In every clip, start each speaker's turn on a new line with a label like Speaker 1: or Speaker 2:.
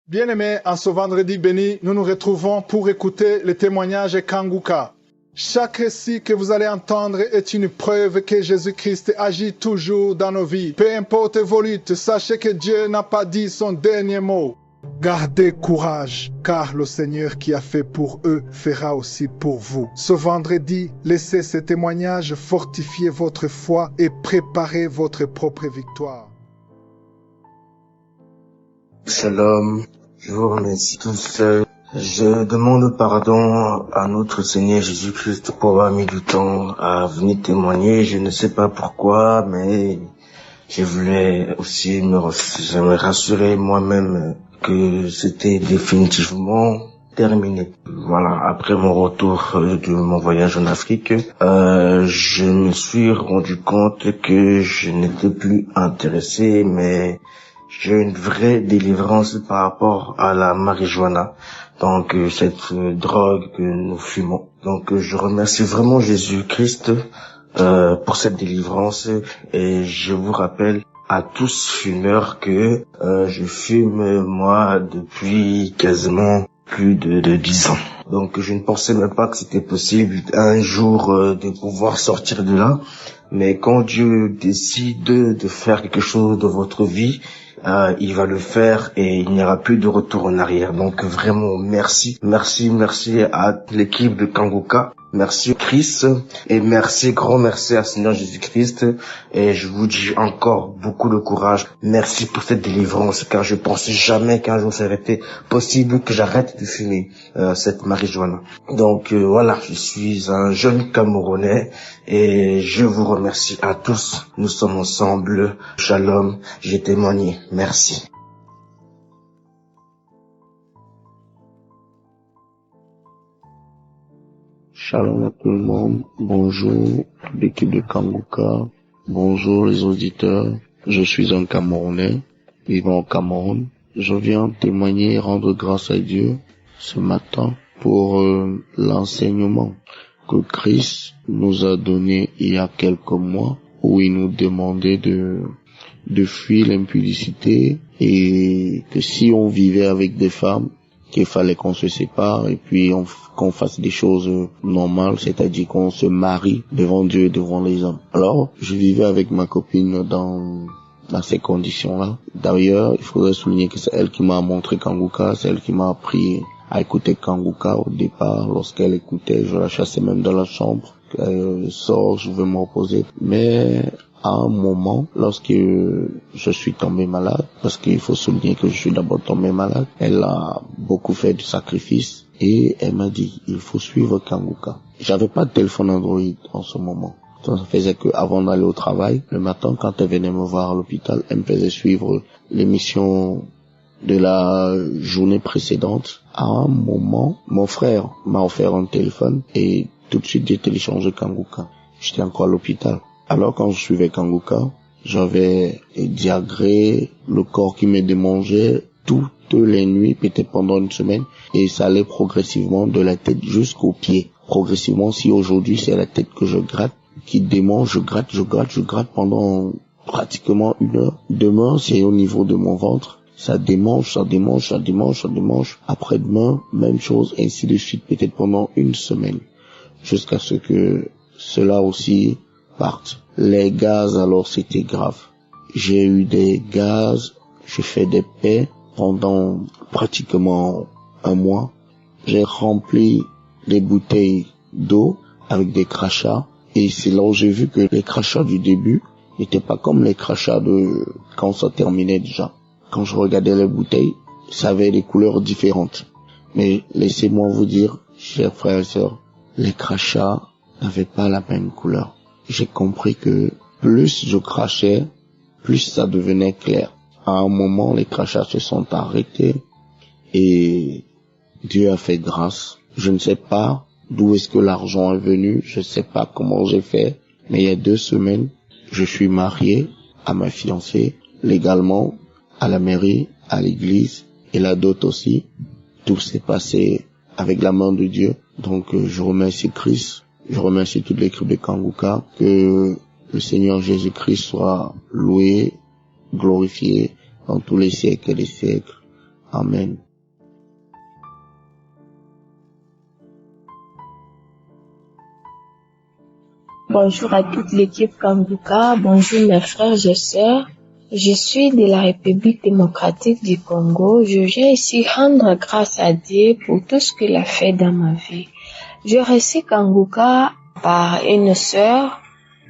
Speaker 1: Bien-aimés, en ce vendredi béni, nous nous retrouvons pour écouter le témoignage Kanguka. Chaque récit que vous allez entendre est une preuve que Jésus-Christ agit toujours dans nos vies. Peu importe vos luttes, sachez que Dieu n'a pas dit son dernier mot. Gardez courage, car le Seigneur qui a fait pour eux fera aussi pour vous. Ce vendredi, laissez ce témoignage fortifier votre foi et préparer votre propre victoire.
Speaker 2: Shalom, je vous remercie tous. Je demande pardon à notre Seigneur Jésus-Christ pour avoir mis du temps à venir témoigner. Je ne sais pas pourquoi, mais je voulais aussi me rassurer moi-même que c'était définitivement terminé. Voilà, après mon retour de mon voyage en Afrique, je me suis rendu compte que je n'étais plus intéressé, mais j'ai une vraie délivrance par rapport à la marijuana, donc cette drogue que nous fumons. Donc je remercie vraiment Jésus-Christ pour cette délivrance, et je vous rappelle à tous fumeurs que je fume moi depuis quasiment plus de 10 ans. Donc je ne pensais même pas que c'était possible un jour de pouvoir sortir de là, mais quand Dieu décide de faire quelque chose de votre vie, il va le faire et il n'y aura plus de retour en arrière. Donc vraiment merci à l'équipe de Kanguka, merci Chris, et grand merci à Seigneur Jésus-Christ, et je vous dis encore beaucoup de courage. Merci pour cette délivrance, car je pensais jamais qu'un jour ça aurait été possible que j'arrête de fumer cette marijuana. Donc voilà, je suis un jeune Camerounais et je vous remercie à tous. Nous sommes ensemble. Shalom, j'ai témoigné. Merci.
Speaker 3: Shalom à tout le monde, bonjour l'équipe de Kanguka, bonjour les auditeurs. Je suis un Camerounais vivant au Cameroun. Je viens témoigner et rendre grâce à Dieu ce matin pour l'enseignement que Christ nous a donné il y a quelques mois, où il nous demandait de fuir l'impudicité, et que si on vivait avec des femmes, qu'il fallait qu'on se sépare et puis qu'on fasse des choses normales, c'est-à-dire qu'on se marie devant Dieu et devant les hommes. Alors, je vivais avec ma copine dans ces conditions-là. D'ailleurs, il faudrait souligner que c'est elle qui m'a montré Kanguka, c'est elle qui m'a appris à écouter Kanguka au départ. Lorsqu'elle écoutait, je la chassais même dans la chambre. Elle sort, je veux me reposer. Mais à un moment, lorsque je suis tombé malade, parce qu'il faut souligner que je suis d'abord tombé malade, elle a beaucoup fait de sacrifices et elle m'a dit, il faut suivre Kanguka. J'avais pas de téléphone Android en ce moment. Ça faisait que avant d'aller au travail, le matin, quand elle venait me voir à l'hôpital, elle me faisait suivre l'émission de la journée précédente. À un moment, mon frère m'a offert un téléphone et tout de suite j'ai téléchargé Kanguka. J'étais encore à l'hôpital. Alors quand je suivais Kanguka, j'avais diarrhée, le corps qui me démangeait toutes les nuits, peut-être pendant une semaine, et ça allait progressivement de la tête jusqu'aux pieds. Progressivement, si aujourd'hui c'est la tête que je gratte, qui démange, je gratte pendant pratiquement 1 heure. Demain, c'est au niveau de mon ventre. Ça démange. Après-demain, même chose, ainsi de suite, peut-être pendant 1 semaine. Jusqu'à ce que cela aussi parte. Les gaz, alors, c'était grave. J'ai eu des gaz, j'ai fait des paix pendant pratiquement 1 mois. J'ai rempli des bouteilles d'eau avec des crachats. Et c'est là où j'ai vu que les crachats du début n'étaient pas comme les crachats de quand ça terminait déjà. Quand je regardais les bouteilles, ça avait des couleurs différentes. Mais laissez-moi vous dire, chers frères et sœurs, les crachats n'avaient pas la même couleur. J'ai compris que plus je crachais, plus ça devenait clair. À un moment, les crachats se sont arrêtés et Dieu a fait grâce. Je ne sais pas d'où est-ce que l'argent est venu, je ne sais pas comment j'ai fait, mais il y a 2 semaines, je suis marié à ma fiancée, légalement, à la mairie, à l'église, et la dot aussi. Tout s'est passé avec la main de Dieu. Donc je remercie Christ, je remercie toute l'équipe de Kanguka, que le Seigneur Jésus-Christ soit loué, glorifié dans tous les siècles et les siècles. Amen.
Speaker 4: Bonjour à toute l'équipe Kanguka, bonjour mes frères et sœurs. Je suis de la République démocratique du Congo. Je viens ici rendre grâce à Dieu pour tout ce qu'il a fait dans ma vie. Je reçus Kanguka par une sœur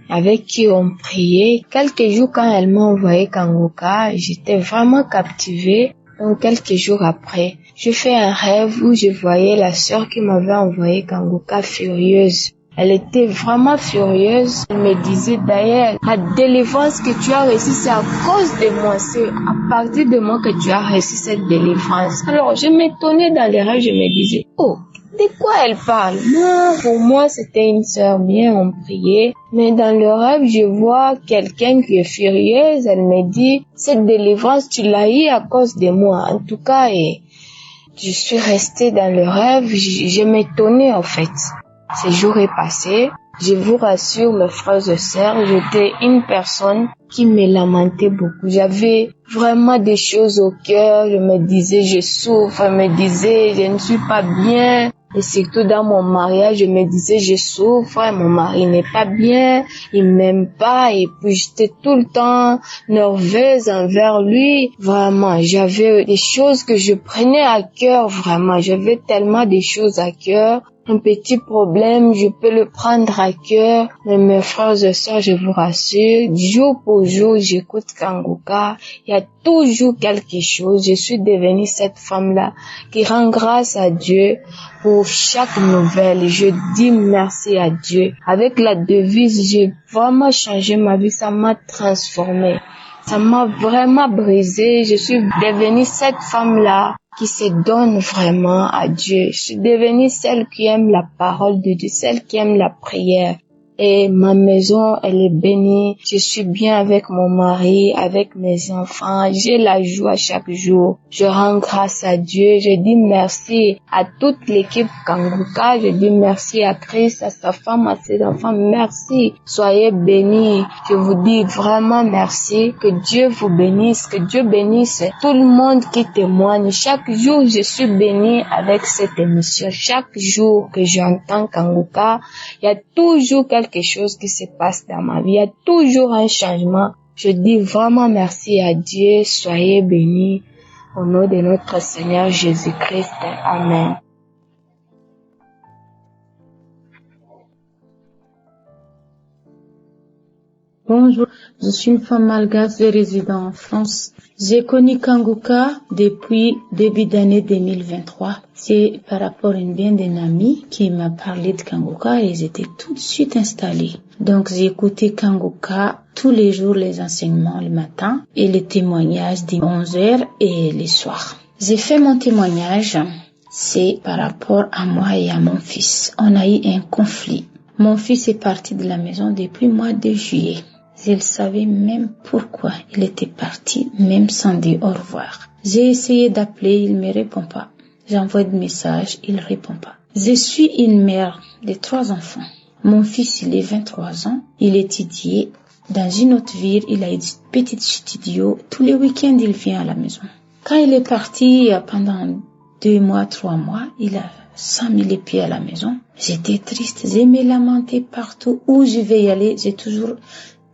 Speaker 4: avec qui on priait. Quelques jours quand elle m'a envoyé Kanguka, j'étais vraiment captivée. Donc quelques jours après, je fais un rêve où je voyais la sœur qui m'avait envoyé Kanguka furieuse. Elle était vraiment furieuse. Elle me disait d'ailleurs, la délivrance que tu as reçue, c'est à cause de moi. C'est à partir de moi que tu as reçu cette délivrance. Alors, je m'étonnais dans les rêves, je me disais, oh, de quoi elle parle? Non, pour moi, c'était une sœur bien, on priait. Mais dans le rêve, je vois quelqu'un qui est furieuse. Elle me dit, cette délivrance, tu l'as eu à cause de moi. En tout cas, je suis restée dans le rêve. Je m'étonnais en fait. Ces jours est passé, je vous rassure mes frères et sœurs, j'étais une personne qui me lamentait beaucoup. J'avais vraiment des choses au cœur, je me disais je souffre, je me disais je ne suis pas bien. Et surtout dans mon mariage, je me disais je souffre, mon mari n'est pas bien, il m'aime pas. Et puis j'étais tout le temps nerveuse envers lui. Vraiment, j'avais des choses que je prenais à cœur, vraiment. J'avais tellement de choses à cœur. Un petit problème, je peux le prendre à cœur. Mais mes frères et sœurs, je vous rassure, jour pour jour, j'écoute Kanguka. Il y a toujours quelque chose. Je suis devenue cette femme-là qui rend grâce à Dieu pour chaque nouvelle. Je dis merci à Dieu. Avec la devise, j'ai vraiment changé ma vie. Ça m'a transformée. Ça m'a vraiment brisée. Je suis devenue cette femme-là qui se donne vraiment à Dieu. Je suis devenue celle qui aime la parole de Dieu, celle qui aime la prière. Et ma maison, elle est bénie. Je suis bien avec mon mari, avec mes enfants. J'ai la joie chaque jour. Je rends grâce à Dieu. Je dis merci à toute l'équipe Kanguka. Je dis merci à Christ, à sa femme, à ses enfants. Merci. Soyez bénis. Je vous dis vraiment merci. Que Dieu vous bénisse. Que Dieu bénisse tout le monde qui témoigne. Chaque jour, je suis bénie avec cette émission. Chaque jour que j'entends Kanguka, il y a toujours quelque chose qui se passe dans ma vie. Il y a toujours un changement. Je dis vraiment merci à Dieu. Soyez bénis au nom de notre Seigneur Jésus-Christ. Amen.
Speaker 5: Bonjour, je suis une femme malgache résidant en France. J'ai connu Kanguka depuis début d'année 2023. C'est par rapport à une bien d'une amie qui m'a parlé de Kanguka et j'étais tout de suite installée. Donc j'ai écouté Kanguka tous les jours, les enseignements le matin et les témoignages des 11h et les soirs. J'ai fait mon témoignage, c'est par rapport à moi et à mon fils. On a eu un conflit. Mon fils est parti de la maison depuis le mois de juillet. Je ne savais même pourquoi il était parti, même sans dire au revoir. J'ai essayé d'appeler, il ne me répond pas. J'envoie des messages, il ne répond pas. Je suis une mère de 3 enfants. Mon fils, il est 23 ans. Il étudiait dans une autre ville. Il a une petite studio. Tous les week-ends, il vient à la maison. Quand il est parti pendant 2 mois, 3 mois, il a 100 000 pieds à la maison. J'étais triste. J'ai me lamenté partout. Où je vais y aller, j'ai toujours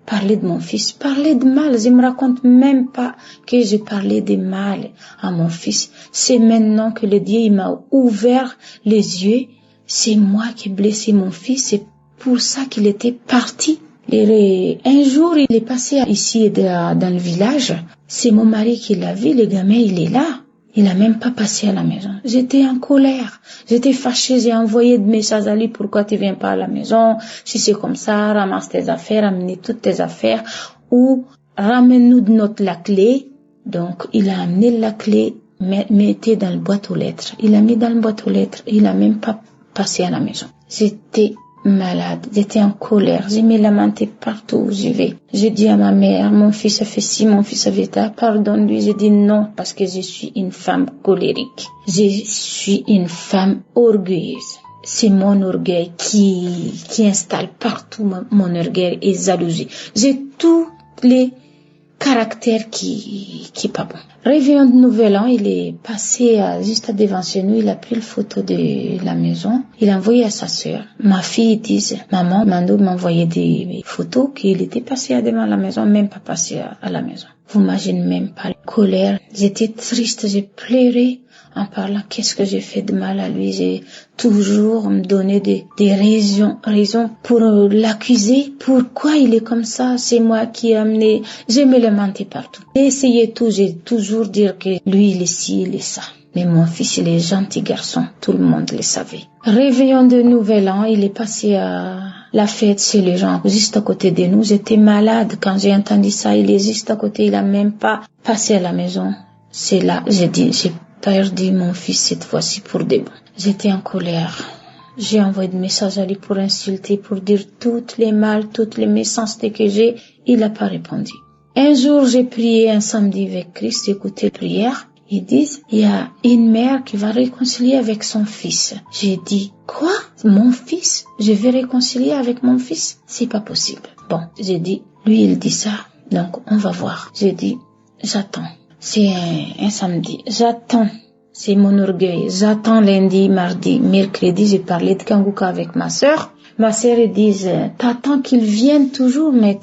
Speaker 5: parlé de mon fils. Parler de mal. Je me raconte même pas que j'ai parlé de mal à mon fils. C'est maintenant que le Dieu il m'a ouvert les yeux. C'est moi qui ai blessé mon fils. C'est pour ça qu'il était parti. Et un jour, il est passé ici dans le village. C'est mon mari qui l'a vu. Le gamin, il est là. Il a même pas passé à la maison. J'étais en colère. J'étais fâchée. J'ai envoyé des messages à lui. Pourquoi tu viens pas à la maison? Si c'est comme ça, ramasse tes affaires, ramène toutes tes affaires. Ou ramène-nous la clé. Donc, il a amené la clé, mettez dans le boîte aux lettres. Il a mis dans le boîte aux lettres. Il a même pas passé à la maison. J'étais malade, j'étais en colère, je me lamentais partout où je vais. J'ai dit à ma mère, mon fils a fait ci, mon fils a fait ça, pardonne-lui. J'ai dit non, parce que je suis une femme colérique. Je suis une femme orgueilleuse. C'est mon orgueil qui installe partout mon orgueil et jalousie. J'ai toutes les caractère qui est pas bon. Réveillon de Nouvel An, il est passé juste devant chez nous, il a pris le photo de la maison, il a envoyé à sa sœur. Ma fille dit, maman, Mando m'a envoyé des photos qu'il était passé devant la maison, même pas passé à la maison. Vous imaginez même pas la colère. J'étais triste, j'ai pleuré en parlant qu'est-ce que j'ai fait de mal à lui. J'ai toujours me donné des raisons pour l'accuser. Pourquoi il est comme ça? C'est moi qui ai amené. J'ai me lamenté partout. J'ai essayé tout, j'ai toujours dit que lui il est ci, il est ça. Mais mon fils, il est gentil garçon. Tout le monde le savait. Réveillon de Nouvel An, il est passé à la fête chez les gens, juste à côté de nous. J'étais malade quand j'ai entendu ça. Il est juste à côté, il a même pas passé à la maison. C'est là, j'ai perdu mon fils cette fois-ci pour de bon. J'étais en colère. J'ai envoyé des messages à lui pour insulter, pour dire toutes les mal, toutes les méchancetés que j'ai. Il n'a pas répondu. Un jour, j'ai prié un samedi avec Christ, j'ai écouté la prière. Ils disent, il y a une mère qui va réconcilier avec son fils. J'ai dit, quoi? Mon fils? Je vais réconcilier avec mon fils? C'est pas possible. Bon, j'ai dit, lui, il dit ça. Donc, on va voir. J'ai dit, j'attends. C'est un samedi. J'attends. C'est mon orgueil. J'attends lundi, mardi, mercredi. J'ai parlé de Kanguka avec ma sœur. Ma sœur, elle dit, t'attends qu'il vienne toujours, mais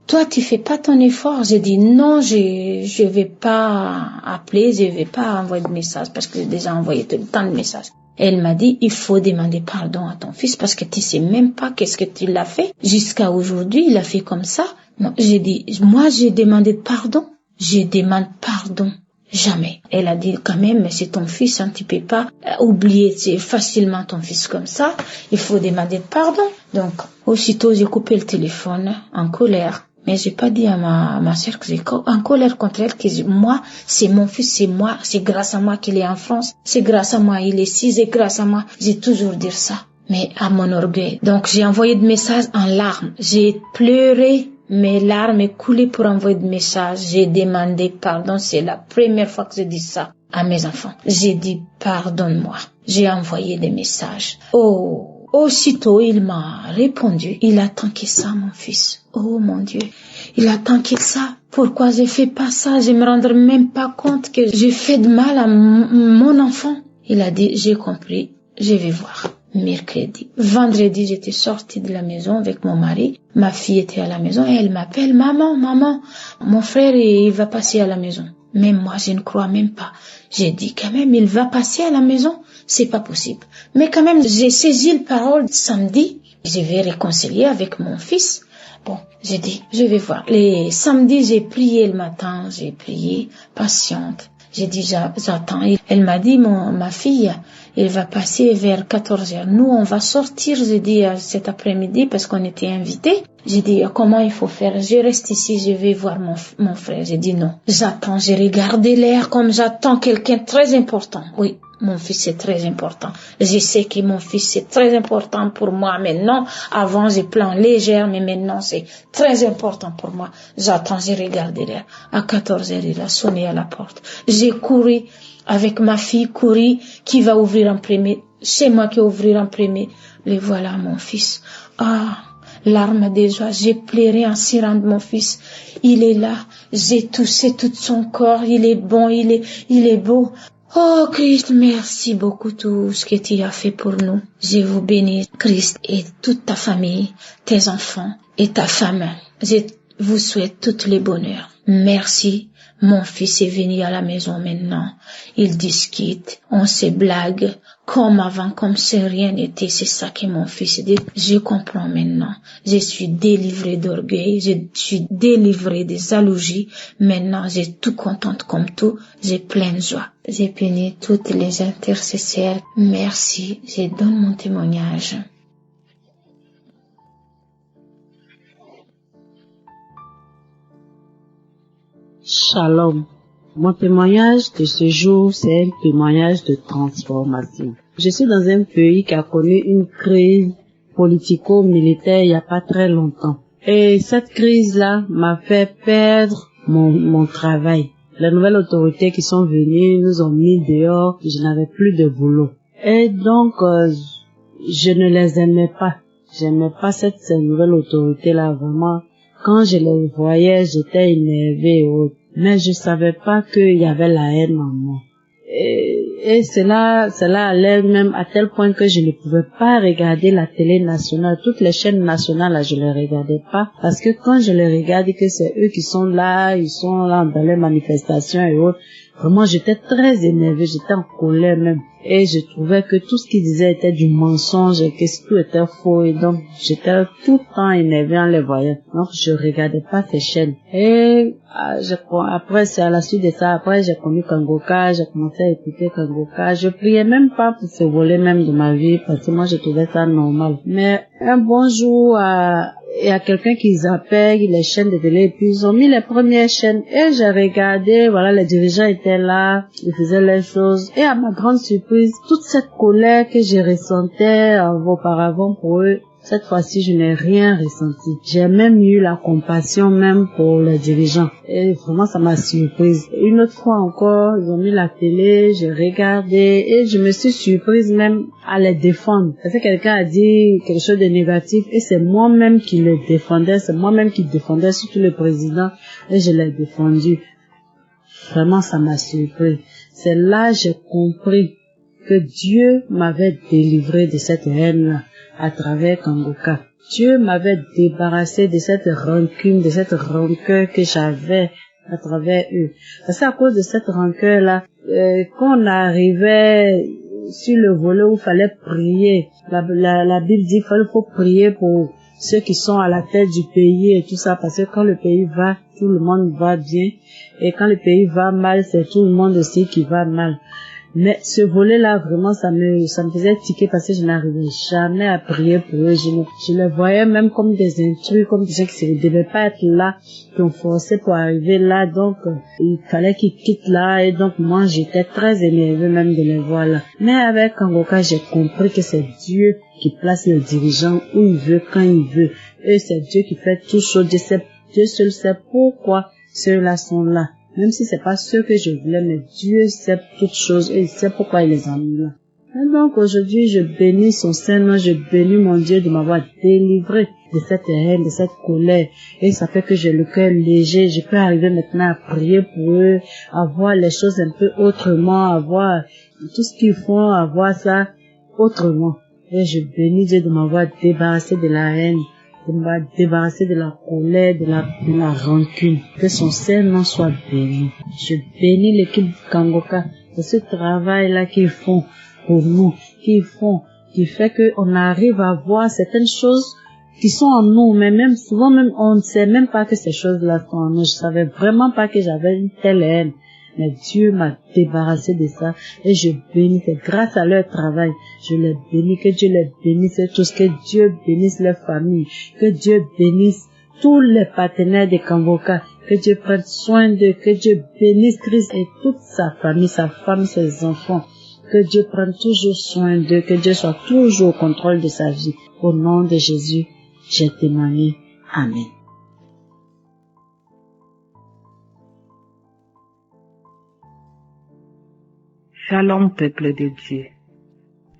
Speaker 5: toi, tu fais pas ton effort. J'ai dit, non, je vais pas appeler, je vais pas envoyer de message parce que j'ai déjà envoyé tant de messages. Elle m'a dit, il faut demander pardon à ton fils parce que tu sais même pas qu'est-ce que tu l'as fait. Jusqu'à aujourd'hui, il a fait comme ça. Non, j'ai dit, moi, j'ai demandé pardon. Je demande pardon. Jamais. Elle a dit quand même, mais c'est ton fils, hein, tu peux pas oublier facilement ton fils comme ça. Il faut demander pardon. Donc, aussitôt, j'ai coupé le téléphone en colère. Mais j'ai pas dit à ma sœur que j'ai en colère contre elle que moi, c'est mon fils, c'est moi, c'est grâce à moi qu'il est en France, c'est grâce à moi, il est ici, c'est grâce à moi. J'ai toujours dit ça. Mais à mon orgueil. Donc, j'ai envoyé des messages en larmes. J'ai pleuré. Mes larmes coulaient pour envoyer des messages. J'ai demandé pardon. C'est la première fois que je dis ça à mes enfants. J'ai dit pardonne-moi. J'ai envoyé des messages. Oh, aussitôt il m'a répondu. Il attend que ça, mon fils. Oh mon Dieu, il attend que ça. Pourquoi je fais pas ça? Je me rends même pas compte que j'ai fait de mal à mon enfant. Il a dit j'ai compris. Je vais voir. Mercredi. Vendredi, j'étais sortie de la maison avec mon mari. Ma fille était à la maison et elle m'appelle, maman, mon frère, il va passer à la maison. Mais moi, je ne crois même pas. J'ai dit quand même, il va passer à la maison. C'est pas possible. Mais quand même, j'ai saisi la parole samedi. Je vais réconcilier avec mon fils. Bon, j'ai dit, je vais voir. Les samedis, j'ai prié le matin, j'ai prié, patiente. J'ai dit, j'attends. Elle m'a dit, ma fille, elle va passer vers 14h. Nous, on va sortir, j'ai dit, cet après-midi, parce qu'on était invités. J'ai dit, comment il faut faire? Je reste ici, je vais voir mon frère. J'ai dit, non. J'attends, j'ai regardé l'air comme j'attends quelqu'un de très important. Oui, mon fils est très important. Je sais que mon fils c'est très important pour moi maintenant. Avant, j'ai plan légère, mais maintenant, c'est très important pour moi. J'attends, j'ai regardé l'air. À 14h, il a sonné à la porte. J'ai couru avec ma fille, qui va ouvrir en premier. C'est moi qui vais ouvrir en premier. Les voilà, mon fils. Ah, larmes de joie. J'ai pleuré en serrant de mon fils. Il est là. J'ai touché tout son corps. Il est bon, il est beau. Oh Christ, merci beaucoup tout ce que tu as fait pour nous. Je vous bénis, Christ, et toute ta famille, tes enfants et ta femme. Je vous souhaite tous les bonheurs. Merci. Mon fils est venu à la maison maintenant. Il discute, on se blague, comme avant, comme si rien n'était. C'est ça que mon fils dit. Je comprends maintenant. Je suis délivrée d'orgueil. Je suis délivrée des jalousies. Maintenant, j'ai tout contente comme tout. J'ai pleine joie. J'ai béni toutes les intercesseurs. Merci. Je donne mon témoignage.
Speaker 6: Shalom. Mon témoignage de ce jour, c'est un témoignage de transformation. Je suis dans un pays qui a connu une crise politico-militaire il n'y a pas très longtemps. Et cette crise-là m'a fait perdre mon travail. Les nouvelles autorités qui sont venues nous ont mis dehors, je n'avais plus de boulot. Et donc, je ne les aimais pas. J'aimais pas cette nouvelle autorité-là vraiment. Quand je les voyais, j'étais énervée et autres. Mais je savais pas qu'il y avait la haine en moi. Et cela allait même à tel point que je ne pouvais pas regarder la télé nationale. Toutes les chaînes nationales, là, je les regardais pas. Parce que quand je les regarde et que c'est eux qui sont là, ils sont là dans les manifestations et autres, vraiment, j'étais très énervée, j'étais en colère même. Et je trouvais que tout ce qu'ils disaient était du mensonge et que tout était faux. Et donc, j'étais tout le temps énervée en les voyant. Donc, je regardais pas ces chaînes. Et après, c'est à la suite de ça, après, j'ai connu Kangoka, j'ai commencé à écouter Kangoka. Je priais même pas pour ce volet même de ma vie parce que moi, je trouvais ça normal. Mais un bon jour, il y a quelqu'un qui zappait les chaînes de télé et puis ils ont mis les premières chaînes et j'ai regardé, voilà, les dirigeants étaient là, ils faisaient les choses et à ma grande surprise, toute cette colère que je ressentais auparavant pour eux, cette fois-ci, je n'ai rien ressenti. J'ai même eu la compassion même pour les dirigeants. Et vraiment, ça m'a surprise. Une autre fois encore, ils ont mis la télé, j'ai regardé et je me suis surprise même à les défendre. Parce que quelqu'un a dit quelque chose de négatif et c'est moi-même qui les défendais, c'est moi-même qui défendais surtout le président et je l'ai défendu. Vraiment, ça m'a surpris. C'est là que j'ai compris que Dieu m'avait délivré de cette haine-là à travers Kangoka. Dieu m'avait débarrassé de cette rancune, de cette rancœur que j'avais à travers eux. Parce qu'à cause de cette rancœur-là, quand on arrivait sur le volet où il fallait prier, la Bible dit qu'il faut prier pour ceux qui sont à la tête du pays et tout ça, parce que quand le pays va, tout le monde va bien, et quand le pays va mal, c'est tout le monde aussi qui va mal. Mais ce volet-là, vraiment, ça me faisait tiquer parce que je n'arrivais jamais à prier pour eux. Je les voyais même comme des intrus, comme des gens qui ne devaient pas être là, qui ont forcé pour arriver là. Donc, il fallait qu'ils quittent là. Et donc, moi, j'étais très énervée même de les voir là. Mais avec Kangoka, j'ai compris que c'est Dieu qui place les dirigeants où il veut, quand il veut. Et c'est Dieu qui fait tout chose. Dieu seul sait pourquoi ceux-là sont là. Même si c'est pas ce que je voulais, mais Dieu sait toutes choses et il sait pourquoi il les a mis là. Et donc aujourd'hui, je bénis son Saint-Nom, je bénis mon Dieu de m'avoir délivré de cette haine, de cette colère. Et ça fait que j'ai le cœur léger, je peux arriver maintenant à prier pour eux, à voir les choses un peu autrement, à voir tout ce qu'ils font, à voir ça autrement. Et je bénis Dieu de m'avoir débarrassé de la haine, de m'avoir débarrassé de la colère, de la rancune. Que son Saint-Nom soit béni. Je bénis l'équipe de Kangoka de ce travail-là qu'ils font pour nous, qui fait qu'on arrive à voir certaines choses qui sont en nous, mais même souvent même on ne sait même pas que ces choses-là sont en nous. Je savais vraiment pas que j'avais une telle haine. Mais Dieu m'a débarrassé de ça et je bénis, c'est grâce à leur travail, je les bénis, que Dieu les bénisse tous, que Dieu bénisse leur famille, que Dieu bénisse tous les partenaires de Kangoka, que Dieu prenne soin d'eux, que Dieu bénisse Christ et toute sa famille, sa femme, ses enfants, que Dieu prenne toujours soin d'eux, que Dieu soit toujours au contrôle de sa vie. Au nom de Jésus, j'ai témoigné. Amen.
Speaker 7: Shalom, peuple de Dieu.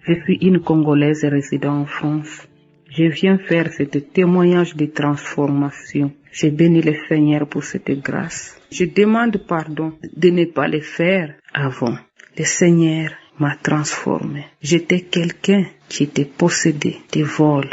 Speaker 7: Je suis une Congolaise résidant en France. Je viens faire ce témoignage de transformation. Je bénis le Seigneur pour cette grâce. Je demande pardon de ne pas le faire avant. Le Seigneur m'a transformé. J'étais quelqu'un qui était possédé de vol.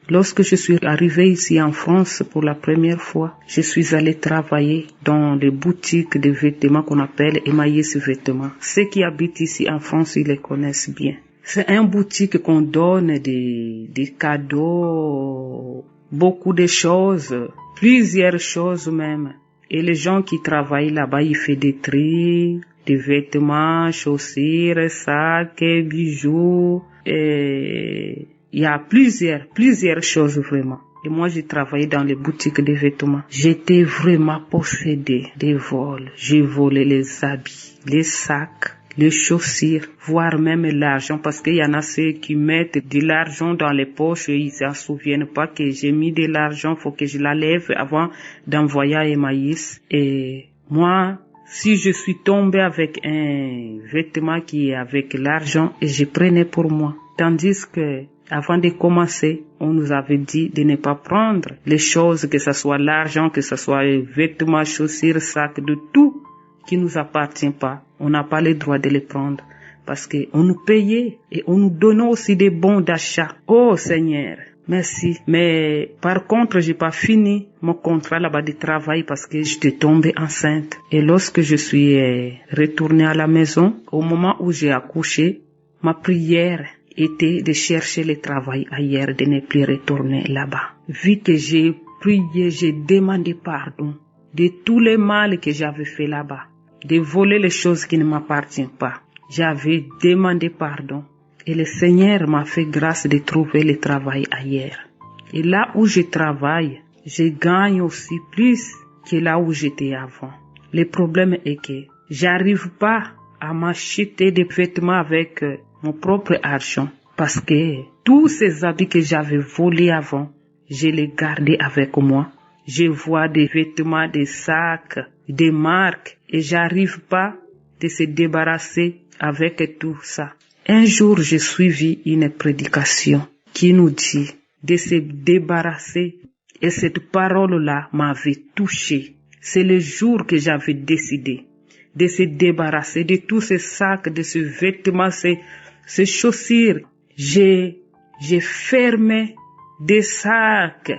Speaker 7: Lorsque je suis arrivée ici en France pour la première fois, je suis allée travailler dans les boutiques de vêtements qu'on appelle Emmaüs Vêtements. Ceux qui habitent ici en France, ils les connaissent bien. C'est une boutique qu'on donne des cadeaux, beaucoup de choses, plusieurs choses même. Et les gens qui travaillent là-bas, ils font des tri, des vêtements, chaussures, sacs, bijoux, et il y a plusieurs choses vraiment. Et moi, j'ai travaillé dans les boutiques de vêtements. J'étais vraiment possédée des vols. J'ai volé les habits, les sacs, les chaussures, voire même l'argent, parce qu'il y en a ceux qui mettent de l'argent dans les poches et ils s'en souviennent pas que j'ai mis de l'argent, faut que je la lève avant d'envoyer à Emmaüs. Et moi, si je suis tombée avec un vêtement qui est avec l'argent, et je prenais pour moi. Tandis que Avant de commencer, on nous avait dit de ne pas prendre les choses, que ce soit l'argent, que ce soit les vêtements, chaussures, sacs, de tout qui nous appartient pas. On n'a pas le droit de les prendre parce que on nous payait et on nous donnait aussi des bons d'achat. Oh Seigneur, merci. Mais par contre, j'ai pas fini mon contrat là-bas de travail parce que j'étais tombée enceinte. Et lorsque je suis retournée à la maison, au moment où j'ai accouché, ma prière était de chercher le travail ailleurs, de ne plus retourner là-bas. Vu que j'ai prié, j'ai demandé pardon de tous les mal que j'avais fait là-bas, de voler les choses qui ne m'appartiennent pas. J'avais demandé pardon et le Seigneur m'a fait grâce de trouver le travail ailleurs. Et là où je travaille, je gagne aussi plus que là où j'étais avant. Le problème est que j'arrive pas à m'acheter des vêtements avec mon propre argent parce que tous ces habits que j'avais volés avant, je les gardais avec moi. Je vois des vêtements, des sacs, des marques et j'arrive pas de se débarrasser avec tout ça. Un jour, j'ai suivi une prédication qui nous dit de se débarrasser et cette parole-là m'avait touché. C'est le jour que j'avais décidé de se débarrasser de tous ces sacs, de ces vêtements, ces chaussures. J'ai fermé des sacs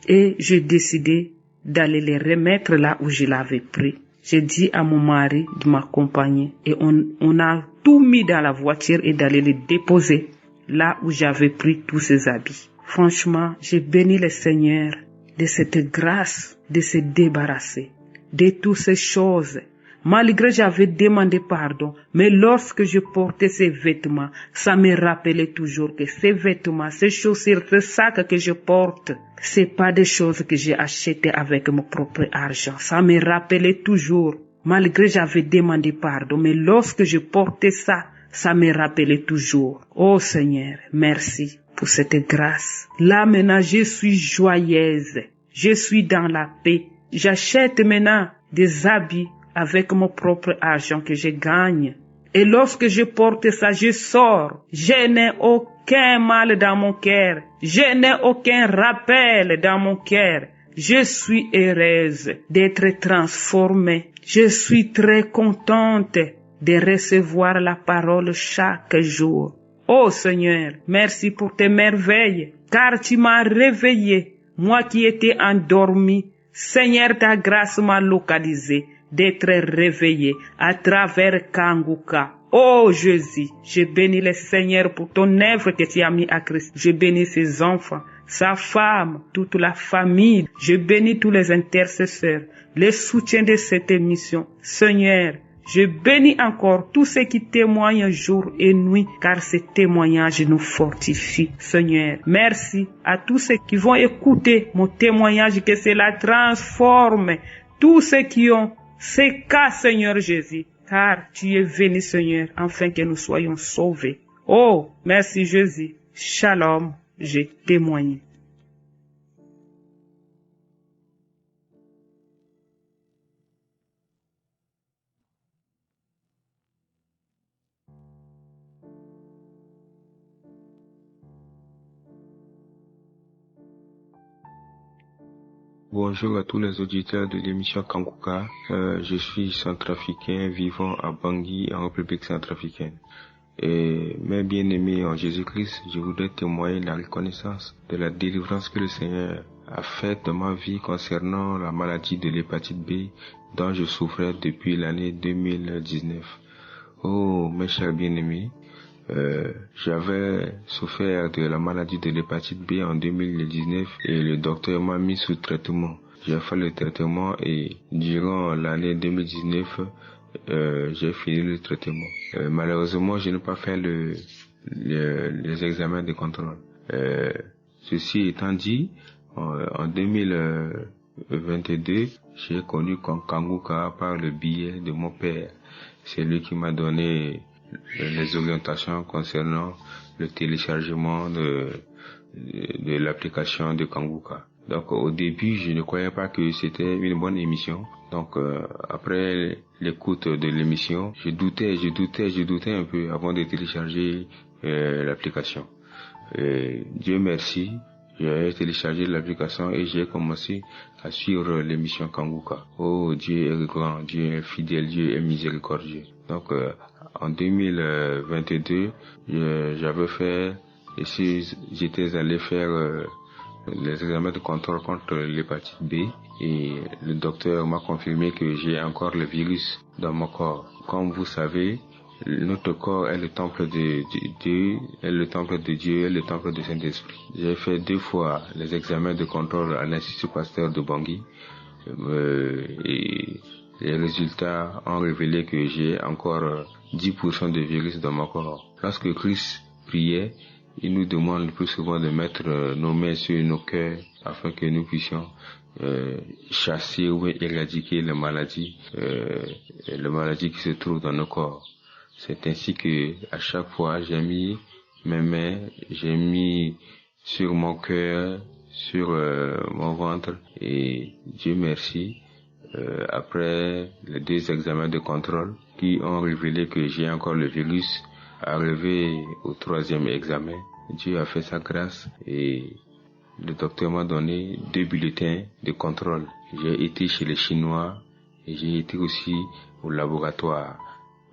Speaker 7: et j'ai décidé d'aller les remettre là où je l'avais pris. J'ai dit à mon mari de m'accompagner et on a tout mis dans la voiture et d'aller les déposer là où j'avais pris tous ces habits. Franchement, j'ai béni le Seigneur de cette grâce de se débarrasser de toutes ces choses. Malgré j'avais demandé pardon, mais lorsque je portais ces vêtements, ça me rappelait toujours que ces vêtements, ces chaussures, ces sacs que je porte, c'est pas des choses que j'ai achetées avec mon propre argent. Ça me rappelait toujours, malgré j'avais demandé pardon, mais lorsque je portais ça, ça me rappelait toujours. Oh Seigneur, merci pour cette grâce. Là maintenant, je suis joyeuse. Je suis dans la paix. J'achète maintenant des habits avec mon propre argent que je gagne. Et lorsque je porte ça, je sors. Je n'ai aucun mal dans mon cœur. Je n'ai aucun rappel dans mon cœur. Je suis heureuse d'être transformée. Je suis très contente de recevoir la parole chaque jour. Oh Seigneur, merci pour tes merveilles, car tu m'as réveillée, moi qui étais endormie. Seigneur, ta grâce m'a localisé d'être réveillé à travers Kanguka. Oh Jésus, je bénis le Seigneur pour ton œuvre que tu as mis à Christ. Je bénis ses enfants, sa femme, toute la famille. Je bénis tous les intercesseurs, les soutiens de cette émission. Seigneur, je bénis encore tous ceux qui témoignent jour et nuit, car ces témoignages nous fortifient. Seigneur, merci à tous ceux qui vont écouter mon témoignage, que cela transforme tous ceux qui ont ces cas, Seigneur Jésus, car tu es venu, Seigneur, afin que nous soyons sauvés. Oh, merci Jésus. Shalom, j'ai témoigné.
Speaker 8: Bonjour à tous les auditeurs de l'émission Kanguka. Je suis centrafricain vivant à Bangui, en République centrafricaine. Et mes bien-aimés en Jésus-Christ, je voudrais témoigner la reconnaissance de la délivrance que le Seigneur a faite dans ma vie concernant la maladie de l'hépatite B dont je souffrais depuis l'année 2019. Oh, mes chers bien-aimés, j'avais souffert de la maladie de l'hépatite B en 2019 et le docteur m'a mis sous traitement. J'ai fait le traitement et durant l'année 2019, j'ai fini le traitement. Malheureusement, je n'ai pas fait les examens de contrôle. Ceci étant dit, en 2022, j'ai connu Kanguka par le biais de mon père. C'est lui qui m'a donné les orientations concernant le téléchargement de l'application de Kanguka. Donc au début, je ne croyais pas que c'était une bonne émission. Donc après l'écoute de l'émission, je doutais un peu avant de télécharger l'application. Et Dieu merci, j'ai téléchargé l'application et j'ai commencé à suivre l'émission Kanguka. Oh, Dieu est grand, Dieu est fidèle, Dieu est miséricordieux. Donc, en 2022, j'avais fait, et si j'étais allé faire les examens de contrôle contre l'hépatite B, et le docteur m'a confirmé que j'ai encore le virus dans mon corps. Comme vous savez, notre corps est le temple de Dieu, est le temple de Dieu, est le temple du Saint-Esprit. J'ai fait 2 fois les examens de contrôle à l'Institut Pasteur de Bangui, et les résultats ont révélé que j'ai encore 10% de virus dans mon corps. Lorsque Christ priait, il nous demande le plus souvent de mettre nos mains sur nos cœurs afin que nous puissions chasser ou éradiquer les maladies qui se trouvent dans nos corps. C'est ainsi que à chaque fois j'ai mis mes mains, j'ai mis sur mon cœur, sur mon ventre, et Dieu merci, après les 2 examens de contrôle qui ont révélé que j'ai encore le virus, arrivé au 3e examen, Dieu a fait sa grâce et le docteur m'a donné 2 bulletins de contrôle. J'ai été chez les Chinois et j'ai été aussi au laboratoire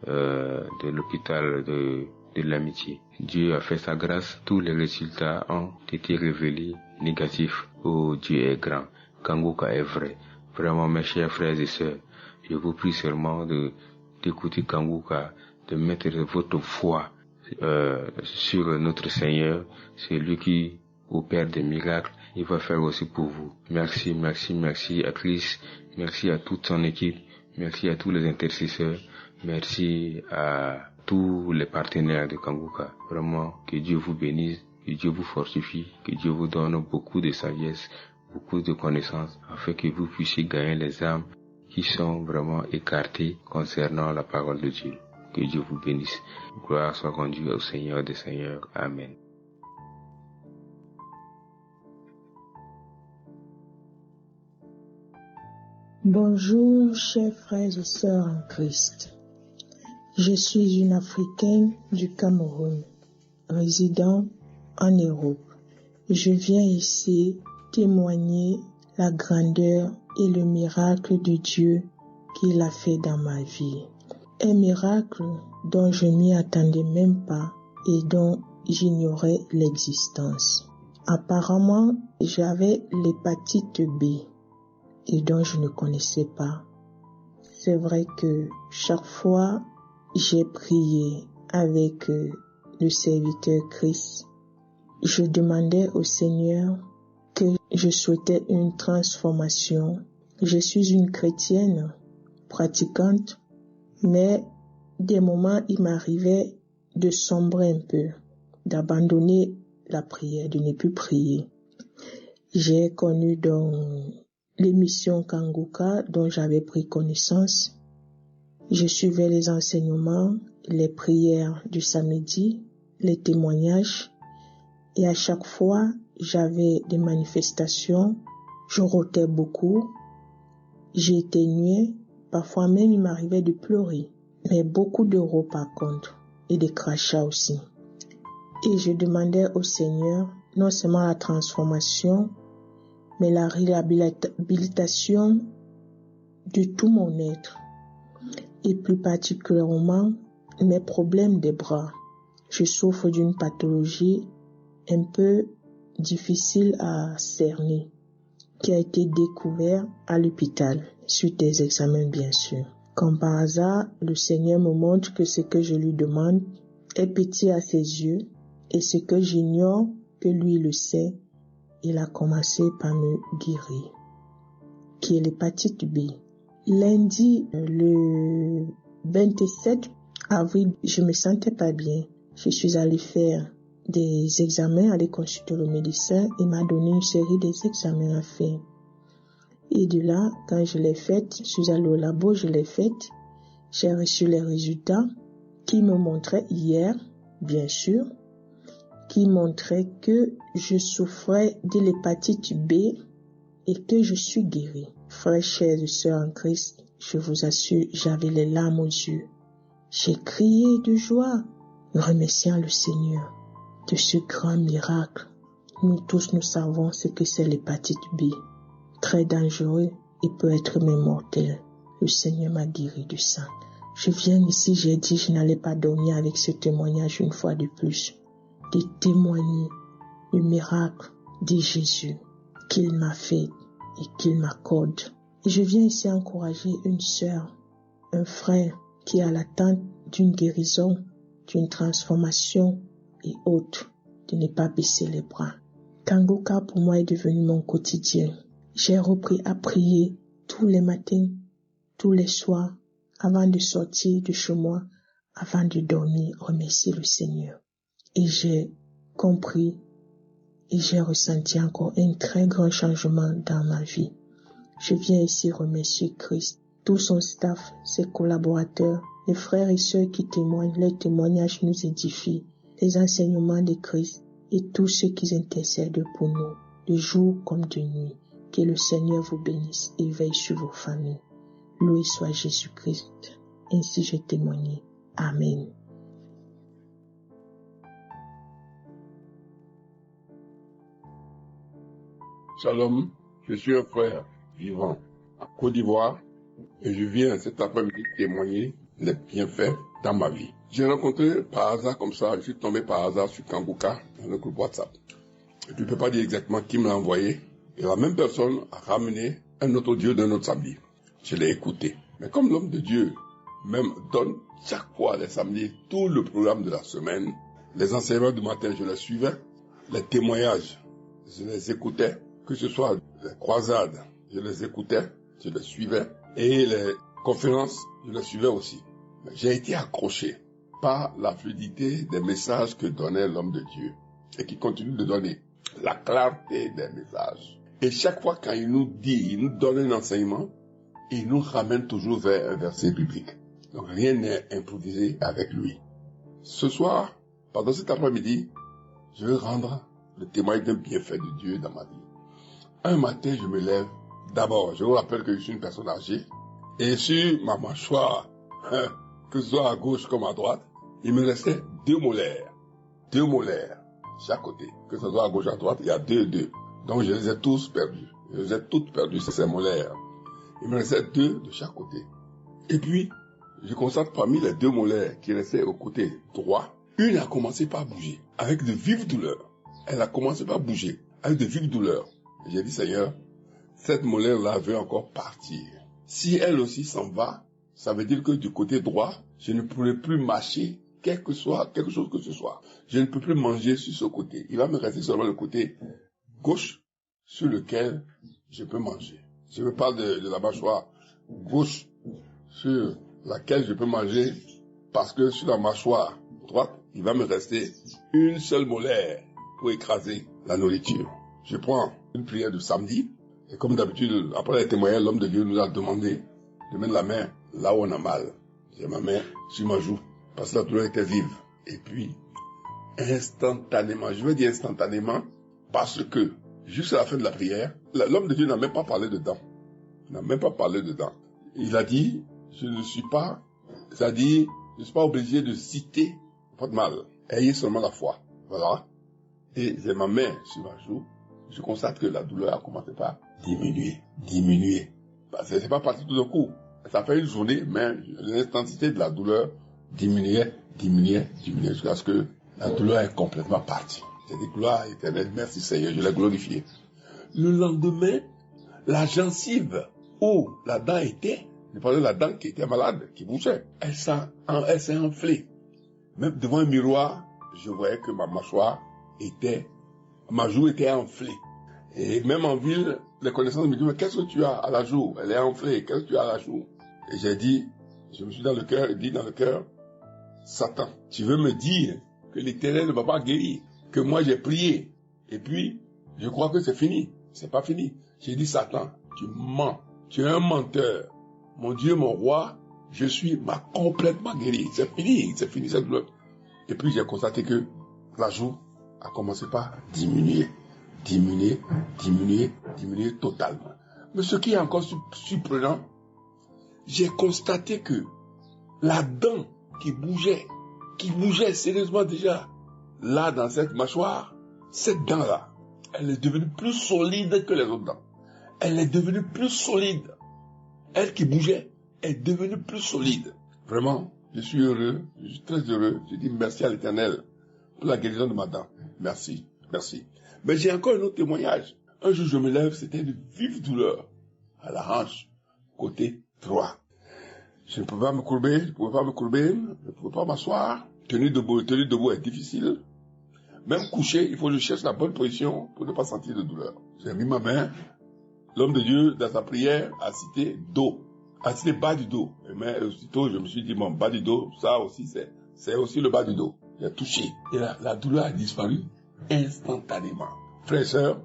Speaker 8: de l'hôpital de l'Amitié. Dieu a fait sa grâce, tous les résultats ont été révélés négatifs. Oh, Dieu est grand, Kanguka est vrai. Vraiment, mes chers frères et sœurs, je vous prie seulement d'écouter Kanguka, de mettre votre foi sur notre Seigneur. C'est lui qui opère des miracles. Il va faire aussi pour vous. Merci, merci, merci à Christ. Merci à toute son équipe. Merci à tous les intercesseurs. Merci à tous les partenaires de Kanguka. Vraiment, que Dieu vous bénisse, que Dieu vous fortifie, que Dieu vous donne beaucoup de sagesse, beaucoup de connaissances, afin que vous puissiez gagner les âmes qui sont vraiment écartées concernant la parole de Dieu. Que Dieu vous bénisse. Gloire soit rendue au Seigneur des Seigneurs. Amen.
Speaker 9: Bonjour, chers frères et sœurs en Christ. Je suis une Africaine du Cameroun, résidant en Europe. Je viens ici témoigner la grandeur et le miracle de Dieu qu'il a fait dans ma vie. Un miracle dont je m'y attendais même pas et dont j'ignorais l'existence. Apparemment, j'avais l'hépatite B et dont je ne connaissais pas. C'est vrai que chaque fois j'ai prié avec le serviteur Christ, je demandais au Seigneur que je souhaitais une transformation. Je suis une chrétienne pratiquante, mais des moments il m'arrivait de sombrer un peu, d'abandonner la prière, de ne plus prier. J'ai connu dans l'émission Kanguka dont j'avais pris connaissance. Je suivais les enseignements, les prières du samedi, les témoignages, et à chaque fois, j'avais des manifestations, je rotais beaucoup, j'éternuais, parfois même il m'arrivait de pleurer, mais beaucoup d'euros par contre, et des crachats aussi. Et je demandais au Seigneur non seulement la transformation, mais la réhabilitation de tout mon être, et plus particulièrement mes problèmes des bras. Je souffre d'une pathologie un peu difficile à cerner, qui a été découverte à l'hôpital, suite des examens bien sûr. Comme par hasard, le Seigneur me montre que ce que je lui demande est petit à ses yeux, et ce que j'ignore, que lui le sait, il a commencé par me guérir, qui est l'hépatite B. Lundi, le 27 avril, je me sentais pas bien. Je suis allée faire des examens, aller consulter le médecin. Il m'a donné une série des examens à faire. Et de là, quand je l'ai faite, je suis allée au labo, je l'ai faite. J'ai reçu les résultats qui me montraient hier, bien sûr, qui montraient que je souffrais de l'hépatite B et que je suis guérie. Frères, chers et sœurs en Christ, je vous assure, j'avais les larmes aux yeux. J'ai crié de joie, remerciant le Seigneur. de ce grand miracle. Nous tous, nous savons ce que c'est l'hépatite B. Très dangereux et peut être même mortel. Le Seigneur m'a guéri de ça. Je viens ici, j'ai dit, je n'allais pas dormir avec ce témoignage une fois de plus. De témoigner le miracle de Jésus qu'il m'a fait et qu'il m'accorde. Et je viens ici encourager une sœur, un frère qui est à l'attente d'une guérison, d'une transformation et autres, de ne pas baisser les bras. Kanguka pour moi est devenu mon quotidien. J'ai repris à prier tous les matins, tous les soirs, avant de sortir de chez moi, avant de dormir, remercier le Seigneur. Et j'ai compris et j'ai ressenti encore un très grand changement dans ma vie. Je viens ici remercier Christ, tout son staff, ses collaborateurs, les frères et sœurs qui témoignent, leurs témoignages nous édifient, les enseignements de Christ et tous ceux qui intercèdent pour nous, de jour comme de nuit. Que le Seigneur vous bénisse et veille sur vos familles. Loué soit Jésus-Christ. Ainsi j'ai témoigné. Amen.
Speaker 10: Shalom, je suis un frère vivant à Côte d'Ivoire et je viens cet après-midi témoigner les bienfaits dans ma vie. J'ai rencontré par hasard comme ça, je suis tombé par hasard sur Kanguka dans le groupe WhatsApp. Et je ne peux pas dire exactement qui me l'a envoyé. Et la même personne a ramené un autre Dieu d'un autre samedi. Je l'ai écouté. Mais comme l'homme de Dieu même donne chaque fois les samedis tout le programme de la semaine, les enseignements du matin, je les suivais, les témoignages, je les écoutais, que ce soit les croisades, je les écoutais, je les suivais, et les conférences, je les suivais aussi. J'ai été accroché par la fluidité des messages que donnait l'homme de Dieu et qui continue de donner, la clarté des messages. Et chaque fois quand il nous dit, il nous donne un enseignement, il nous ramène toujours vers un verset biblique. Donc rien n'est improvisé avec lui. Ce soir, pendant cet après-midi, je vais rendre le témoignage d'un bienfait de Dieu dans ma vie. Un matin, je me lève. D'abord, je vous rappelle que je suis une personne âgée. Et sur ma mâchoire, que ce soit à gauche comme à droite, il me restait 2 molaires. 2 molaires, chaque côté. Que ce soit à gauche ou à droite, il y a 2. Donc je les ai tous perdus. Je les ai toutes perdues, ces molaires. Il me restait 2 de chaque côté. Et puis, je constate parmi les 2 molaires qui restaient au côté droit, une a commencé par bouger, avec de vives douleurs. Elle a commencé par bouger, avec de vives douleurs. Et j'ai dit, Seigneur, cette molaire-là veut encore partir. Si elle aussi s'en va, ça veut dire que du côté droit, je ne pourrai plus marcher, quelque chose que ce soit. Je ne peux plus manger sur ce côté. Il va me rester seulement le côté gauche sur lequel je peux manger. Je me parle de la mâchoire gauche sur laquelle je peux manger parce que sur la mâchoire droite, il va me rester une seule molaire pour écraser la nourriture. Je prends une prière de samedi et comme d'habitude, après les témoignages, l'homme de Dieu nous a demandé de mettre la main là où on a mal. J'ai ma main sur ma joue parce que la douleur était vive. Et puis, instantanément, je veux dire instantanément parce que jusqu'à la fin de la prière, l'homme de Dieu n'a même pas parlé dedans. Il n'a même pas parlé dedans. Il a dit, je ne suis pas obligé de citer votre mal. Ayez seulement la foi. Voilà. Et j'ai ma main sur ma joue. Je constate que la douleur a commencé par diminuer. C'est pas parti tout d'un coup. Ça fait une journée, mais l'intensité de la douleur diminuait jusqu'à ce que la douleur est complètement partie. J'ai dit, gloire éternelle, merci Seigneur, je l'ai glorifié. Le lendemain, la gencive où la dent était, je parlais de la dent qui était malade, qui bougeait, elle s'est enflée. Même devant un miroir, je voyais que ma joue était enflée. Et même en ville, les connaissances me disent, mais qu'est-ce que tu as à la joue? Elle est enflée, qu'est-ce que tu as à la joue? Et j'ai dit, je me suis dit dans le cœur, Satan, tu veux me dire que l'Éternel ne m'a pas guéri, que moi j'ai prié, et puis, je crois que c'est fini. C'est pas fini. J'ai dit, Satan, tu mens, tu es un menteur. Mon Dieu, mon roi, m'a complètement guéri. C'est fini cette douleur. Et puis j'ai constaté que la joue a commencé par diminuer totalement. Mais ce qui est encore surprenant, j'ai constaté que la dent qui bougeait sérieusement déjà, là, dans cette mâchoire, cette dent-là, elle est devenue plus solide que les autres dents. Elle est devenue plus solide. Elle qui bougeait est devenue plus solide. Vraiment, je suis heureux, je suis très heureux. Je dis merci à l'Éternel pour la guérison de ma dent. Merci, merci. Mais j'ai encore un autre témoignage. Un jour, je me lève, c'était une vive douleur à la hanche, côté droit. Je ne pouvais pas me courber, je ne pouvais pas m'asseoir. Tenir debout est difficile. Même couché, il faut que je cherche la bonne position pour ne pas sentir de douleur. J'ai mis ma main. L'homme de Dieu, dans sa prière, a cité dos, a cité bas du dos. Mais aussitôt, je me suis dit, bon, bas du dos, ça aussi, c'est aussi le bas du dos. J'ai touché. Et la douleur a disparu instantanément. Frères et sœurs,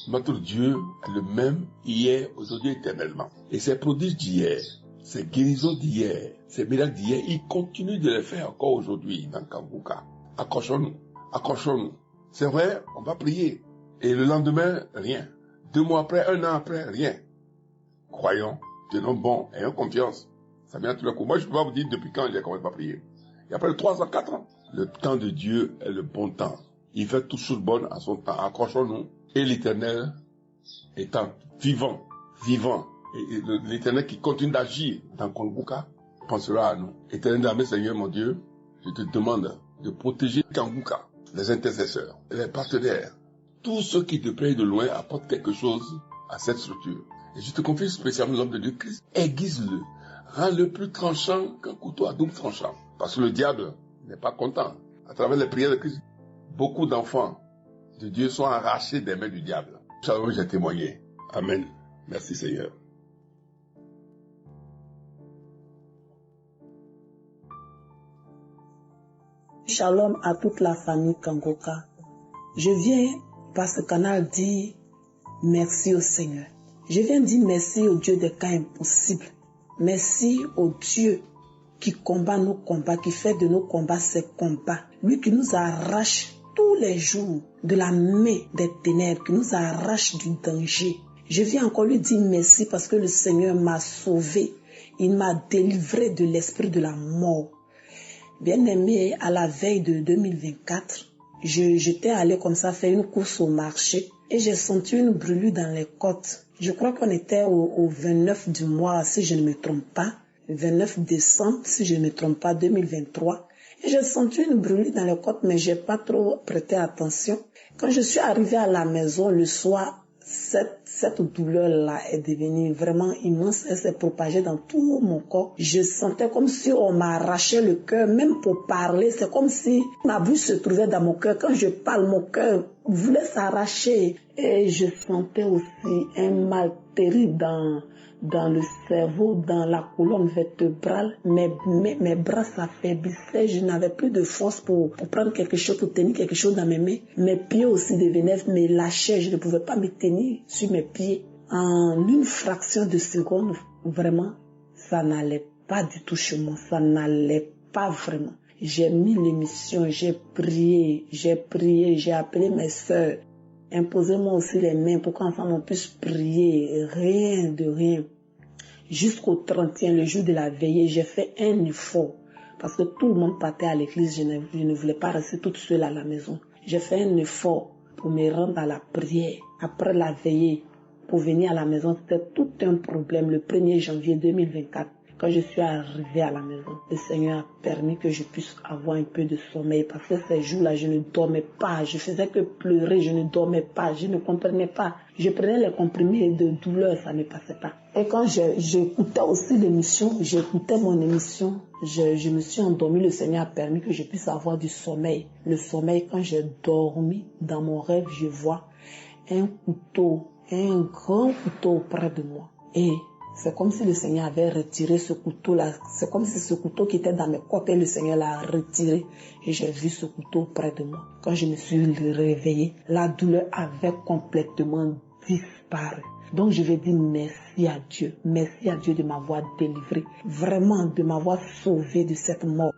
Speaker 10: notre Dieu est le même hier, aujourd'hui, éternellement. Et ces prodiges d'hier, ces guérisons d'hier, ces miracles d'hier, il continue de les faire encore aujourd'hui dans Kanguka. Accrochons-nous, accrochons-nous. C'est vrai, on va prier. Et le lendemain, rien. 2 mois après, 1 an après, rien. Croyons, tenons bon, ayons confiance. Ça vient tout d'un coup. Moi, je peux pas vous dire depuis quand j'ai commencé à prier. Et après 3 ans, 4 ans. Le temps de Dieu est le bon temps. Il fait toutes choses bonnes à son temps. Accrochons-nous. Et l'Éternel étant vivant. Et l'Éternel qui continue d'agir dans Kanguka pensera à nous. Éternel, amen, Seigneur mon Dieu, je te demande de protéger Kanguka, les intercesseurs, les partenaires, tous ceux qui te prennent de loin apportent quelque chose à cette structure. Et je te confie spécialement l'homme de Dieu Christ. Aiguise-le, rends-le plus tranchant qu'un couteau à double tranchant. Parce que le diable n'est pas content. À travers les prières de Christ, beaucoup d'enfants de Dieu sont arrachés des mains du diable. Shalom, j'ai témoigné. Amen. Merci Seigneur.
Speaker 11: Shalom à toute la famille Kanguka. Je viens par ce canal dire merci au Seigneur. Je viens dire merci au Dieu des cas impossibles. Merci au Dieu qui combat nos combats, qui fait de nos combats ses combats. Lui qui nous arrache tous les jours de la main des ténèbres, qui nous arrache du danger. Je viens encore lui dire merci parce que le Seigneur m'a sauvé. Il m'a délivré de l'esprit de la mort. Bien-aimé, à la veille de 2024, j'étais allée comme ça faire une course au marché et j'ai senti une brûlure dans les côtes. Je crois qu'on était au 29 du mois, si je ne me trompe pas, le 29 décembre, si je ne me trompe pas, 2023. Et j'ai senti une brûlure dans les côtes, mais j'ai pas trop prêté attention. Quand je suis arrivée à la maison le soir, cette douleur-là est devenue vraiment immense. Elle s'est propagée dans tout mon corps. Je sentais comme si on m'arrachait le cœur, même pour parler. C'est comme si ma bouche se trouvait dans mon cœur. Quand je parle, mon cœur voulait s'arracher. Et je sentais aussi un mal terrible dans le cerveau, dans la colonne vertébrale. Mes bras s'affaiblissaient. Je n'avais plus de force pour prendre quelque chose, pour tenir quelque chose dans mes mains. Mes pieds aussi devenaient, me lâchaient. Je ne pouvais pas me tenir sur mes pieds. En une fraction de seconde, vraiment, ça n'allait pas du tout chez moi. Ça n'allait pas vraiment. J'ai mis l'émission, j'ai prié, j'ai appelé mes sœurs. Imposez-moi aussi les mains pour qu'ensemble on puisse prier. Rien de rien. Jusqu'au 31, le jour de la veillée, j'ai fait un effort. Parce que tout le monde partait à l'église, je ne voulais pas rester toute seule à la maison. J'ai fait un effort pour me rendre à la prière. Après la veillée, pour venir à la maison, c'était tout un problème. Le 1er janvier 2024, quand je suis arrivée à la maison, le Seigneur a permis que je puisse avoir un peu de sommeil. Parce que ces jours-là, je ne dormais pas. Je faisais que pleurer, je ne dormais pas. Je ne comprenais pas. Je prenais les comprimés de douleur, ça ne passait pas. Et quand j'écoutais aussi l'émission, j'écoutais mon émission, je me suis endormie. Le Seigneur a permis que je puisse avoir du sommeil. Le sommeil, quand j'ai dormi, dans mon rêve, je vois un couteau, un grand couteau près de moi. Et c'est comme si le Seigneur avait retiré ce couteau-là. C'est comme si ce couteau qui était dans mes côtes, et le Seigneur l'a retiré. Et j'ai vu ce couteau près de moi. Quand je me suis réveillée, la douleur avait complètement disparu. Donc je vais dire merci à Dieu. Merci à Dieu de m'avoir délivré. Vraiment de m'avoir sauvé de cette mort.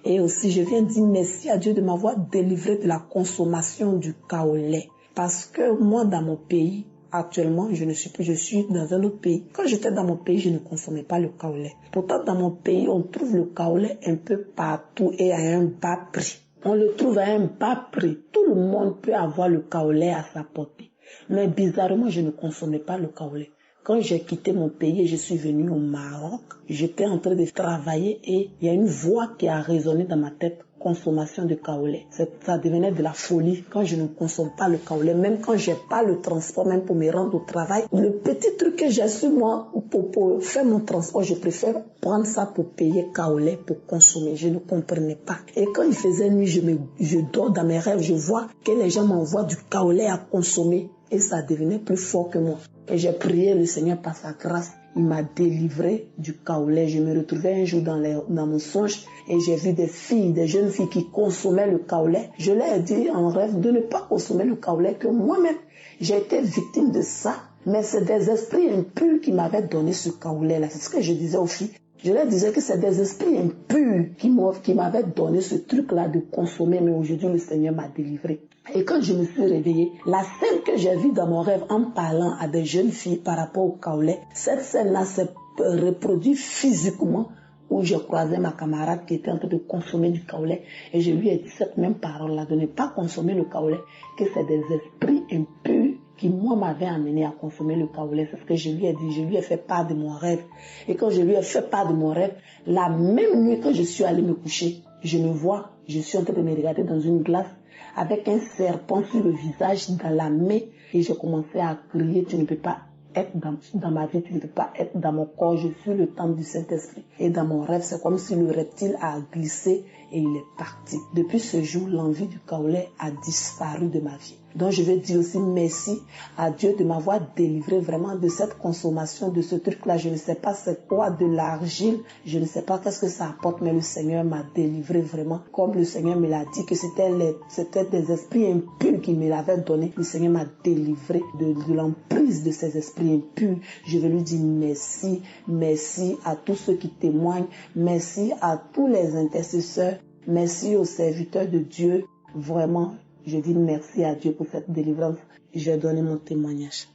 Speaker 11: Et aussi je viens dire merci à Dieu de m'avoir délivré de la consommation du kaolin. Parce que moi dans mon pays, actuellement, je suis dans un autre pays. Quand j'étais dans mon pays, je ne consommais pas le kaolin. Pourtant, dans mon pays, on trouve le kaolin un peu partout et à un bas prix. On le trouve à un bas prix. Tout le monde peut avoir le kaolé à sa portée. Mais bizarrement, je ne consommais pas le kaolé. Quand j'ai quitté mon pays et je suis venue au Maroc, j'étais en train de travailler et il y a une voix qui a résonné dans ma tête. Consommation de kaolé. Ça devenait de la folie quand je ne consomme pas le kaolé. Même quand j'ai pas le transport, même pour me rendre au travail, le petit truc que j'ai su moi, pour faire mon transport, je préfère prendre ça pour payer kaolé, pour consommer. Je ne comprenais pas. Et quand il faisait nuit, je dors dans mes rêves, je vois que les gens m'envoient du kaolé à consommer. Et ça devenait plus fort que moi. Et j'ai prié le Seigneur par sa grâce. Il m'a délivré du kaolé. Je me retrouvais un jour dans mon songe et j'ai vu des jeunes filles qui consommaient le kaolé. Je leur ai dit en rêve de ne pas consommer le kaolé, que moi-même, j'ai été victime de ça. Mais c'est des esprits impurs qui m'avaient donné ce kaolé-là. C'est ce que je disais aux filles. Je leur disais que c'est des esprits impurs qui m'avaient donné ce truc-là de consommer. Mais aujourd'hui, le Seigneur m'a délivré. Et quand je me suis réveillée, la scène que j'ai vue dans mon rêve en parlant à des jeunes filles par rapport au kaolé, cette scène-là s'est reproduite physiquement où je croisais ma camarade qui était en train de consommer du kaolé et je lui ai dit cette même parole-là, de ne pas consommer le kaolé, que c'est des esprits impurs qui, moi, m'avaient amené à consommer le kaolé. C'est ce que je lui ai dit. Je lui ai fait part de mon rêve. Et quand je lui ai fait part de mon rêve, la même nuit quand je suis allée me coucher, je me vois, je suis en train de me regarder dans une glace avec un serpent sur le visage, dans la main, et je commençais à crier, tu ne peux pas être dans ma vie, tu ne peux pas être dans mon corps, je suis le temple du Saint-Esprit. Et dans mon rêve, c'est comme si le reptile a glissé et il est parti. Depuis ce jour, l'envie du kaolé a disparu de ma vie. Donc je vais dire aussi merci à Dieu de m'avoir délivré vraiment de cette consommation, de ce truc-là. Je ne sais pas c'est quoi, de l'argile, je ne sais pas qu'est-ce que ça apporte, mais le Seigneur m'a délivré vraiment. Comme le Seigneur me l'a dit que c'était des esprits impurs qui me l'avaient donné. Le Seigneur m'a délivré de l'emprise de ces esprits impurs. Je veux lui dire merci, merci à tous ceux qui témoignent, merci à tous les intercesseurs, merci aux serviteurs de Dieu. Vraiment, je dis merci à Dieu pour cette délivrance. Je vais donner mon témoignage.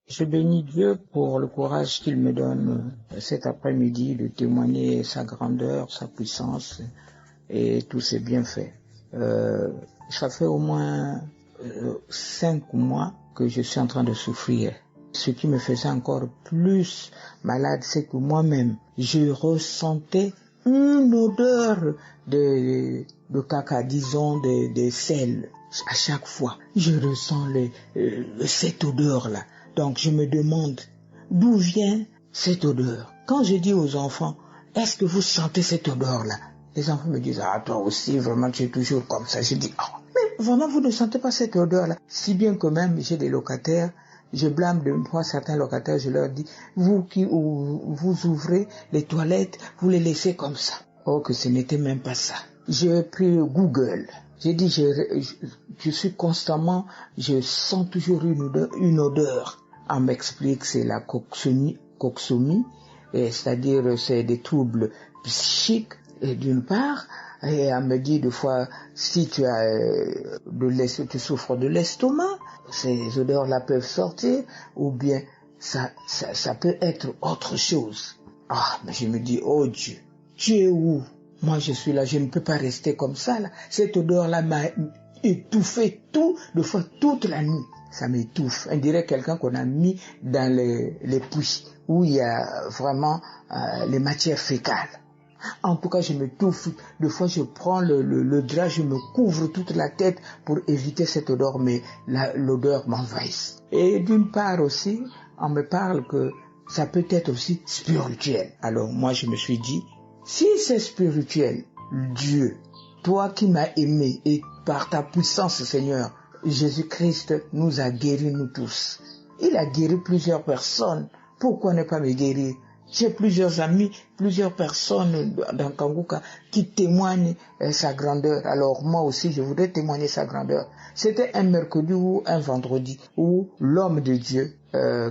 Speaker 12: Je bénis Dieu pour le courage qu'il me donne cet après-midi de témoigner sa grandeur, sa puissance et tous ses bienfaits. Ça fait au moins 5 mois que je suis en train de souffrir. Ce qui me faisait encore plus malade, c'est que moi-même, je ressentais une odeur de caca, disons, de sel. À chaque fois, je ressens cette odeur-là. Donc, je me demande d'où vient cette odeur. Quand je dis aux enfants, est-ce que vous sentez cette odeur-là? Les enfants me disent, ah, toi aussi, vraiment, tu es toujours comme ça. Je dis, ah, mais vraiment, vous ne sentez pas cette odeur-là? Si bien que même, j'ai des locataires, je blâme de fois certains locataires, je leur dis, vous ouvrez les toilettes, vous les laissez comme ça. Oh, que ce n'était même pas ça. J'ai pris Google. J'ai dit, je suis constamment, je sens toujours une odeur. On m'explique, c'est la coxomie, c'est-à-dire c'est des troubles psychiques, d'une part, et on me dit des fois, si tu tu souffres de l'estomac, ces odeurs-là peuvent sortir, ou bien ça peut être autre chose. Ah, mais je me dis, oh Dieu, tu es où? Moi je suis là, je ne peux pas rester comme ça, là. Cette odeur-là m'a étouffé de fois toute la nuit. Ça m'étouffe. On dirait quelqu'un qu'on a mis dans les puits, où il y a vraiment les matières fécales. En tout cas, je m'étouffe. Des fois, je prends le drap, je me couvre toute la tête pour éviter cette odeur, mais l'odeur m'envahit. Et d'une part aussi, on me parle que ça peut être aussi spirituel. Alors moi, je me suis dit, si c'est spirituel, Dieu, toi qui m'as aimé et par ta puissance, Seigneur, Jésus-Christ nous a guéris nous tous. Il a guéri plusieurs personnes. Pourquoi ne pas me guérir? J'ai plusieurs amis, plusieurs personnes dans Kanguka qui témoignent sa grandeur. Alors moi aussi, je voudrais témoigner sa grandeur. C'était un mercredi ou un vendredi où l'homme de Dieu,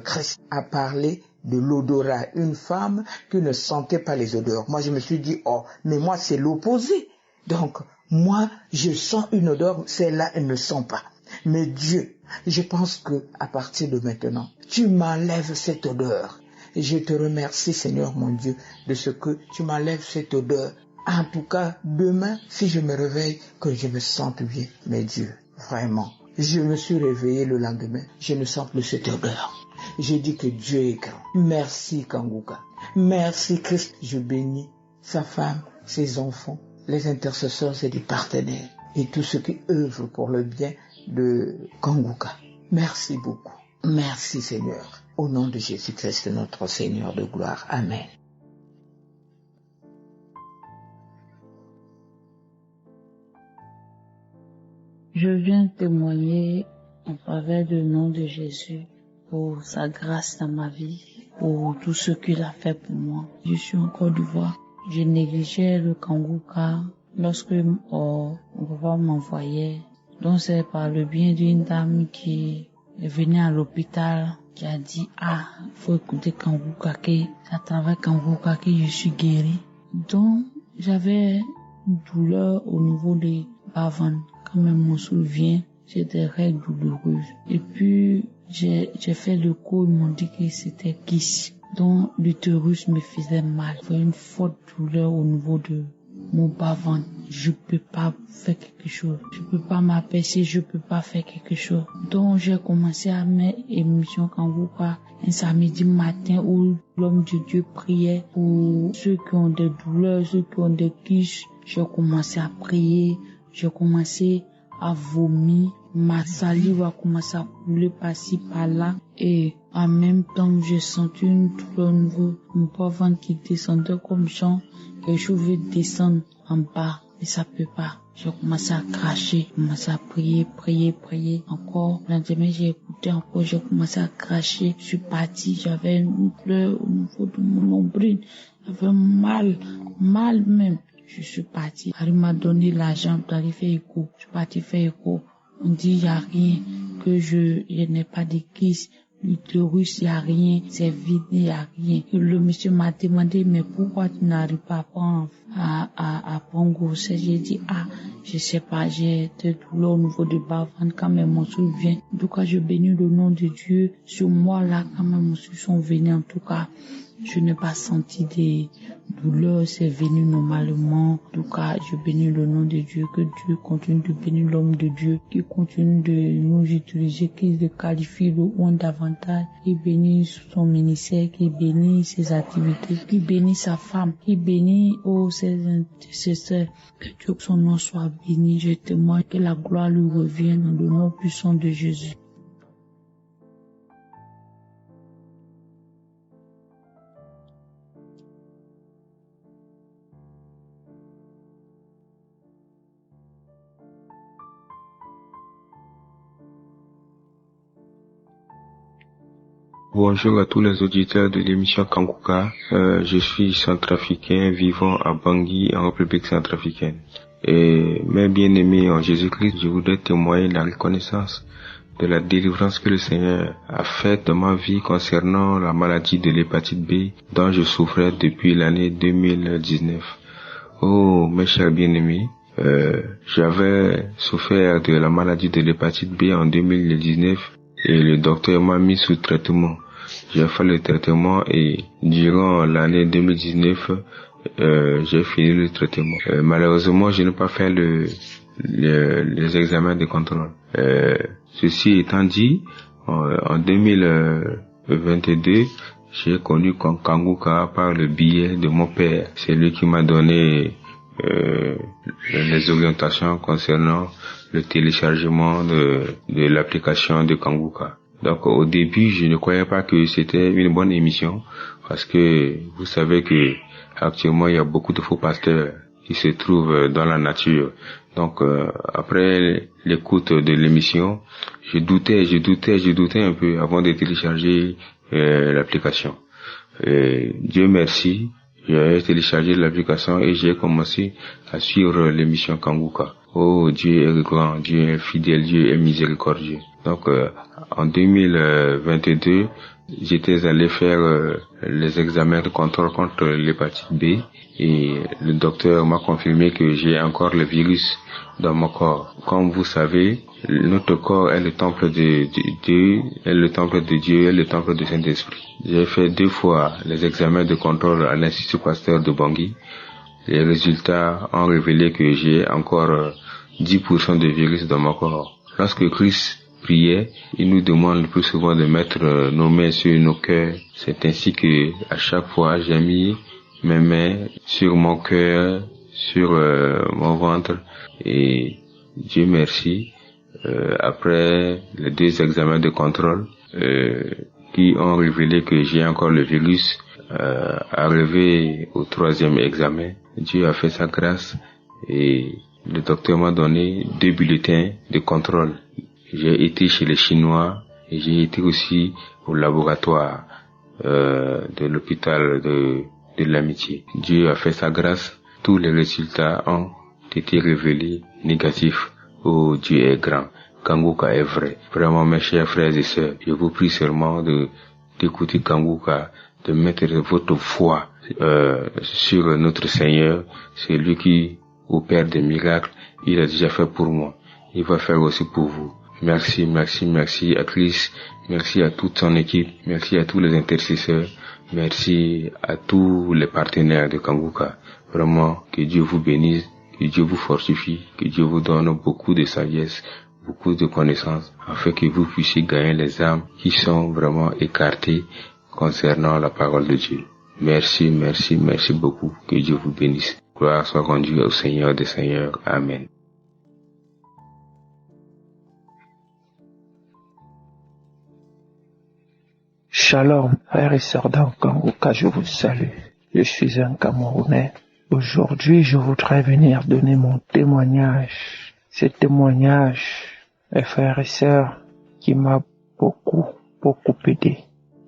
Speaker 12: Christ, a parlé de l'odorat. Une femme qui ne sentait pas les odeurs. Moi, je me suis dit, oh, mais moi, c'est l'opposé. Donc, moi, je sens une odeur, celle-là, elle ne sent pas. Mais Dieu, je pense que à partir de maintenant, tu m'enlèves cette odeur. Et je te remercie, Seigneur mon Dieu, de ce que tu m'enlèves cette odeur. En tout cas, demain, si je me réveille, que je me sente bien. Mais Dieu, vraiment, je me suis réveillé le lendemain, je ne sens plus cette odeur. J'ai dit que Dieu est grand. Merci Kanguka. Merci Christ. Je bénis sa femme, ses enfants, les intercesseurs et les partenaires et tous ceux qui œuvrent pour le bien de Kanguka. Merci beaucoup. Merci Seigneur. Au nom de Jésus-Christ, notre Seigneur de gloire. Amen.
Speaker 5: Je viens témoigner en faveur du nom de Jésus pour sa grâce dans ma vie, pour tout ce qu'il a fait pour moi. Je suis en Côte d'Ivoire. Je négligeais le Kanguka lorsque mon papa m'envoyait. Donc c'est par le bien d'une dame qui est venue à l'hôpital, qui a dit faut écouter Kanguka, c'est à travers Kanguka que je suis guérie. Donc j'avais une douleur au niveau des bas-ventre. Quand même me souviens, j'ai des règles douloureuses. Et puis j'ai fait le cours, ils m'ont dit que c'était kyste. Donc l'utérus me faisait mal. J'avais une forte douleur au niveau de mon bas-ventre. Je peux pas faire quelque chose. Je peux pas m'apercevoir, je peux pas faire quelque chose. Donc j'ai commencé à mettre émission Kanguka un samedi matin où l'homme de Dieu priait pour ceux qui ont des douleurs, ceux qui ont des kystes. J'ai commencé à prier, j'ai commencé à vomir. Ma salive a commencé à couler par-ci, par-là. Et en même temps, j'ai senti une douleur au niveau de mon bas-ventre qui descendait comme genre que je veux descendre en bas. Mais ça peut pas. J'ai commencé à cracher, j'ai commencé à prier. Encore, le lendemain, j'ai écouté encore, j'ai commencé à cracher. Je suis partie, j'avais une douleur au niveau de mon nombril. J'avais mal même. Je suis partie. Harry m'a donné l'argent pour aller faire écho. Je suis partie faire écho. On dit, il n'y a rien, que je n'ai pas de kyste. L'utérus, il n'y a rien, c'est vide, il n'y a rien. Et le monsieur m'a demandé, mais pourquoi tu n'arrives pas à prendre grossesse? J'ai dit, je sais pas, j'ai des douleurs au niveau de bas-ventre, quand mes menstrues viennent. En tout cas, je bénis le nom de Dieu. Sur moi, là, quand mes menstrues sont venues, en tout cas, je n'ai pas senti des douleurs, c'est venu normalement. En tout cas, je bénis le nom de Dieu, que Dieu continue de bénir l'homme de Dieu, qui continue de nous utiliser, qui le qualifie le moins davantage, qui bénit son ministère, qui bénit ses activités, qui bénit sa femme, qui bénit ses intercesseurs. Que Dieu, son nom soit béni. Je témoigne que la gloire lui revienne dans le nom puissant de Jésus.
Speaker 8: Bonjour à tous les auditeurs de l'émission Kanguka. Je suis centrafricain vivant à Bangui, en République centrafricaine. Et mes bien-aimés en Jésus-Christ, je voudrais témoigner la reconnaissance de la délivrance que le Seigneur a faite dans ma vie concernant la maladie de l'hépatite B dont je souffrais depuis l'année 2019. Oh, mes chers bien-aimés, j'avais souffert de la maladie de l'hépatite B en 2019 et le docteur m'a mis sous traitement. J'ai fait le traitement et durant l'année 2019, j'ai fini le traitement. Malheureusement, je n'ai pas fait les examens de contrôle. Ceci étant dit, en 2022, j'ai connu Kanguka par le biais de mon père. C'est lui qui m'a donné les orientations concernant le téléchargement de l'application de Kanguka. Donc au début, je ne croyais pas que c'était une bonne émission parce que vous savez que actuellement il y a beaucoup de faux pasteurs qui se trouvent dans la nature. Donc après l'écoute de l'émission, je doutais un peu avant de télécharger l'application. Dieu merci, j'ai téléchargé l'application et j'ai commencé à suivre l'émission Kanguka. Oh, Dieu est grand, Dieu est fidèle, Dieu est miséricordieux. Donc, en 2022, j'étais allé faire les examens de contrôle contre l'hépatite B et le docteur m'a confirmé que j'ai encore le virus dans mon corps. Comme vous savez, notre corps est le temple de Dieu, est le temple de Dieu, est le temple du Saint-Esprit. J'ai fait 2 fois les examens de contrôle à l'Institut Pasteur de Bangui. Les résultats ont révélé que j'ai encore 10% de virus dans mon corps. Lorsque Christ priait, il nous demande le plus souvent de mettre nos mains sur nos cœurs. C'est ainsi que à chaque fois j'ai mis mes mains sur mon cœur, sur mon ventre, et Dieu merci, après les 2 examens de contrôle qui ont révélé que j'ai encore le virus, arrivé au 3e examen, Dieu a fait sa grâce et le docteur m'a donné 2 bulletins de contrôle. J'ai été chez les Chinois et j'ai été aussi au laboratoire de l'hôpital de l'Amitié. Dieu a fait sa grâce. Tous les résultats ont été révélés négatifs. Oh, Dieu est grand. Kanguka est vrai. Vraiment, mes chers frères et sœurs, je vous prie seulement d'écouter Kanguka, de mettre votre foi sur notre Seigneur. C'est lui qui opère des miracles. Il a déjà fait pour moi. Il va faire aussi pour vous. Merci, merci, merci à Christ. Merci à toute son équipe. Merci à tous les intercesseurs. Merci à tous les partenaires de Kanguka. Vraiment, que Dieu vous bénisse, que Dieu vous fortifie, que Dieu vous donne beaucoup de sagesse, beaucoup de connaissances, afin que vous puissiez gagner les âmes qui sont vraiment écartées concernant la parole de Dieu. Merci, merci, merci beaucoup. Que Dieu vous bénisse. Gloire soit rendue au Seigneur des Seigneurs. Amen.
Speaker 13: Shalom, frères et sœurs dans Kanguka, je vous salue. Je suis un Camerounais. Aujourd'hui, je voudrais venir donner mon témoignage. Ce témoignage, mes frères et sœurs, qui m'a beaucoup aidé.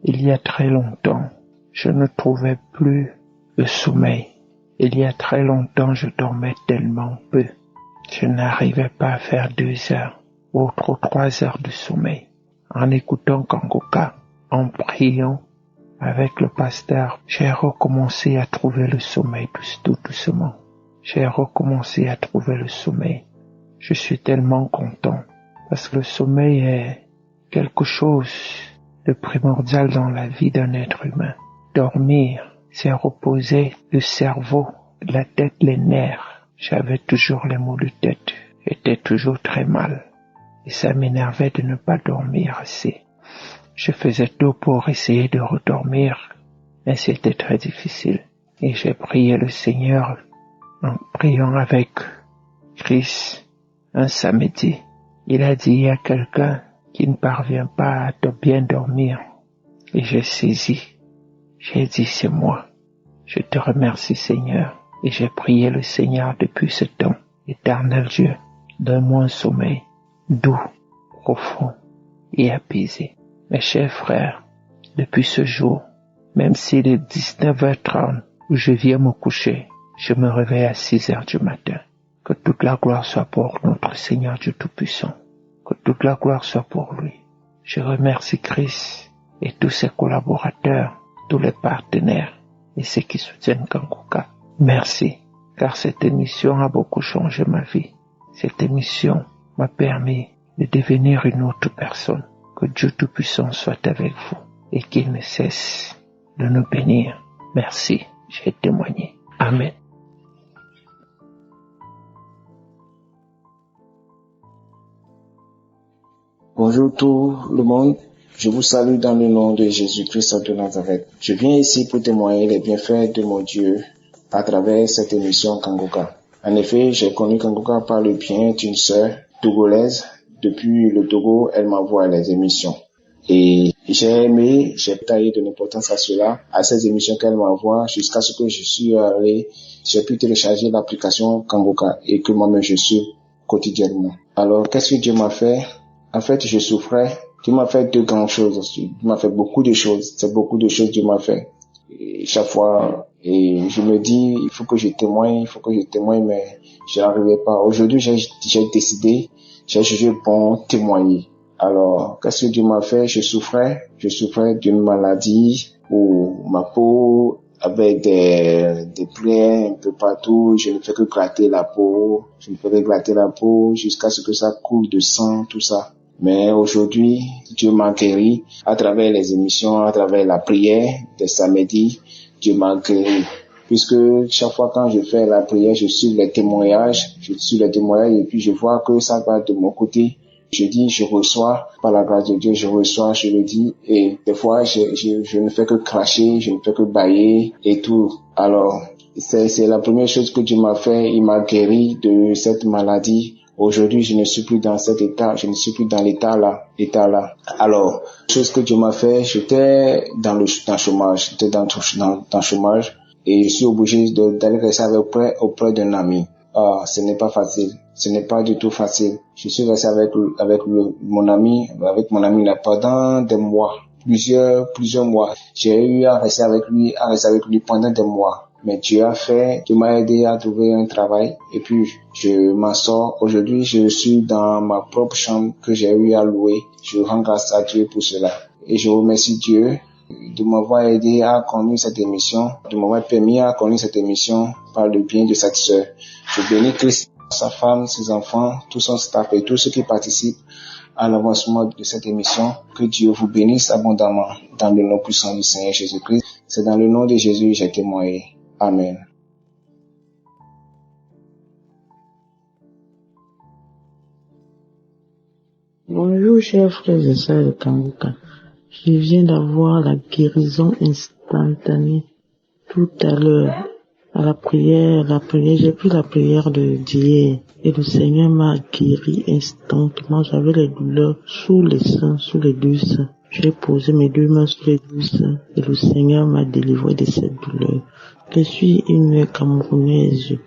Speaker 13: Il y a très longtemps, je ne trouvais plus le sommeil. Il y a très longtemps, je dormais tellement peu. Je n'arrivais pas à faire 2 heures ou 3 heures de sommeil. En écoutant Kanguka, en priant avec le pasteur, j'ai recommencé à trouver le sommeil tout doucement. J'ai recommencé à trouver le sommeil. Je suis tellement content parce que le sommeil est quelque chose de primordial dans la vie d'un être humain. Dormir, c'est reposer le cerveau, la tête, les nerfs. J'avais toujours les maux de tête. J'étais toujours très mal. Et ça m'énervait de ne pas dormir assez. Je faisais tout pour essayer de redormir, mais c'était très difficile. Et j'ai prié le Seigneur en priant avec Chris un samedi. Il a dit, il y a quelqu'un qui ne parvient pas à bien dormir. Et j'ai saisi. J'ai dit, c'est moi. Je te remercie, Seigneur. Et j'ai prié le Seigneur depuis ce temps. Éternel Dieu, donne-moi un sommeil doux, profond et apaisé. Mes chers frères, depuis ce jour, même s'il est 19h30 où je viens me coucher, je me réveille à 6h du matin. Que toute la gloire soit pour notre Seigneur Dieu Tout-Puissant. Que toute la gloire soit pour lui. Je remercie Christ et tous ses collaborateurs, tous les partenaires et ceux qui soutiennent Kanguka. Merci, car cette émission a beaucoup changé ma vie. Cette émission m'a permis de devenir une autre personne. Que Dieu Tout-Puissant soit avec vous et qu'il ne cesse de nous bénir. Merci, j'ai témoigné. Amen.
Speaker 2: Bonjour tout le monde, je vous salue dans le nom de Jésus-Christ de Nazareth. Je viens ici pour témoigner les bienfaits de mon Dieu à travers cette émission Kanguka. En effet, j'ai connu Kanguka par le bien d'une sœur togolaise. Depuis le Togo, elle m'envoie les émissions. Et j'ai aimé, j'ai taillé de l'importance à cela, à ces émissions qu'elle m'envoie, jusqu'à ce que j'ai pu télécharger l'application Kanguka et que moi-même je suis quotidiennement. Alors, qu'est-ce que Dieu m'a fait? En fait, je souffrais. Dieu m'a fait 2 grandes choses. Il m'a fait beaucoup de choses. C'est beaucoup de choses que Dieu m'a fait. Et chaque fois, et je me dis, il faut que je témoigne, mais je n'arrivais pas. Aujourd'hui, j'ai décidé, j'ai jugé bon témoigner. Alors, qu'est-ce que Dieu m'a fait? Je souffrais d'une maladie où ma peau avait des plaies un peu partout. Je ne fais que gratter la peau jusqu'à ce que ça coule de sang, tout ça. Mais aujourd'hui, Dieu m'a guéri à travers les émissions, à travers la prière des samedis. Dieu m'a guéri. Puisque chaque fois quand je fais la prière, je suis les témoignages et puis je vois que ça va de mon côté. Je dis, je reçois, par la grâce de Dieu, je le dis, et des fois, je ne fais que cracher, je ne fais que bâiller et tout. Alors, c'est la première chose que Dieu m'a fait, il m'a guéri de cette maladie. Aujourd'hui, je ne suis plus dans cet état, je ne suis plus dans l'état là. Alors, chose que Dieu m'a fait, j'étais dans le chômage, et je suis obligé d'aller rester auprès d'un ami. Ce n'est pas facile. Ce n'est pas du tout facile. Je suis resté avec mon ami là pendant des mois, plusieurs mois. J'ai eu à rester avec lui pendant des mois. Mais Dieu m'a aidé à trouver un travail et puis je m'en sors. Aujourd'hui, je suis dans ma propre chambre que j'ai eu à louer. Je rends grâce à Dieu pour cela. Et je remercie Dieu de m'avoir aidé à conduire cette émission, de m'avoir permis à conduire cette émission par le bien de cette sœur. Je bénis Christ, sa femme, ses enfants, tout son staff et tous ceux qui participent à l'avancement de cette émission. Que Dieu vous bénisse abondamment dans le nom puissant du Seigneur Jésus-Christ. C'est dans le nom de Jésus que j'ai témoigné. Amen.
Speaker 12: Bonjour chers frères et sœurs de Kanguka. Je viens d'avoir la guérison instantanée tout à l'heure. À la prière, j'ai pris la prière d'hier et le Seigneur m'a guéri instantanément. J'avais les douleurs sous les seins, sous les deux seins. J'ai posé mes deux mains sur les deux seins et le Seigneur m'a délivré de cette douleur. Je suis une Camerounaise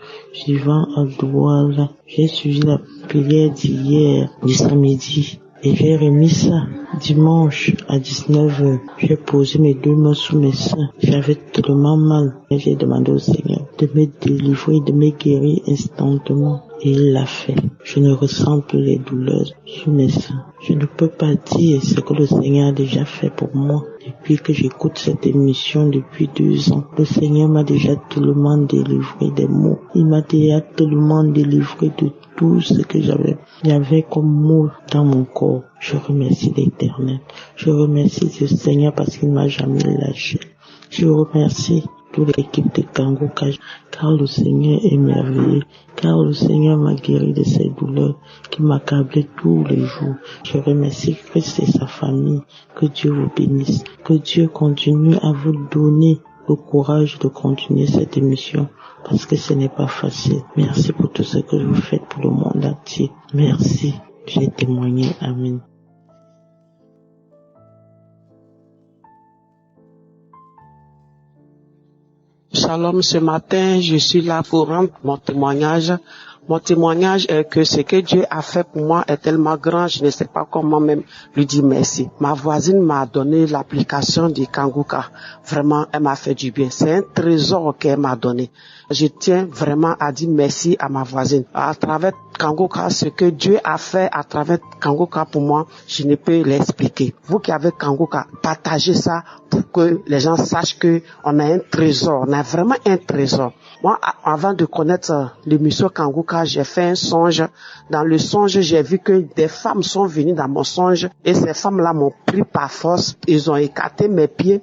Speaker 12: vivant à Douala. J'ai suivi la prière d'hier, du samedi. Et j'ai remis ça dimanche à 19h. J'ai posé mes deux mains sous mes seins. J'avais tellement mal. Et j'ai demandé au Seigneur de me délivrer, de me guérir instantanément. Et il l'a fait. Je ne ressens plus les douleurs sous mes seins. Je ne peux pas dire ce que le Seigneur a déjà fait pour moi. Depuis que j'écoute cette émission depuis 2 ans, le Seigneur m'a déjà tellement délivré des maux. Il m'a déjà tellement délivré de tout ce que il y avait comme maux dans mon corps. Je remercie l'Éternel. Je remercie le Seigneur parce qu'il m'a jamais lâché. Je remercie toute l'équipe de Kanguka, car le Seigneur est merveilleux, car le Seigneur m'a guéri de ces douleurs qui m'accablaient tous les jours. Je remercie Christ et sa famille. Que Dieu vous bénisse. Que Dieu continue à vous donner le courage de continuer cette émission, parce que ce n'est pas facile. Merci pour tout ce que vous faites pour le monde entier. Merci. J'ai témoigné. Amen.
Speaker 14: Shalom, ce matin, je suis là pour rendre mon témoignage. Mon témoignage est que ce que Dieu a fait pour moi est tellement grand, je ne sais pas comment même lui dire merci. Ma voisine m'a donné l'application du Kanguka. Vraiment, elle m'a fait du bien. C'est un trésor qu'elle m'a donné. Je tiens vraiment à dire merci à ma voisine. À travers Kanguka, ce que Dieu a fait à travers Kanguka pour moi, je ne peux l'expliquer. Vous qui avez Kanguka, partagez ça pour que les gens sachent que on a un trésor. On a vraiment un trésor. Moi, avant de connaître l'émission Kanguka, j'ai fait un songe. Dans le songe, j'ai vu que des femmes sont venues dans mon songe et ces femmes-là m'ont pris par force. Ils ont écarté mes pieds.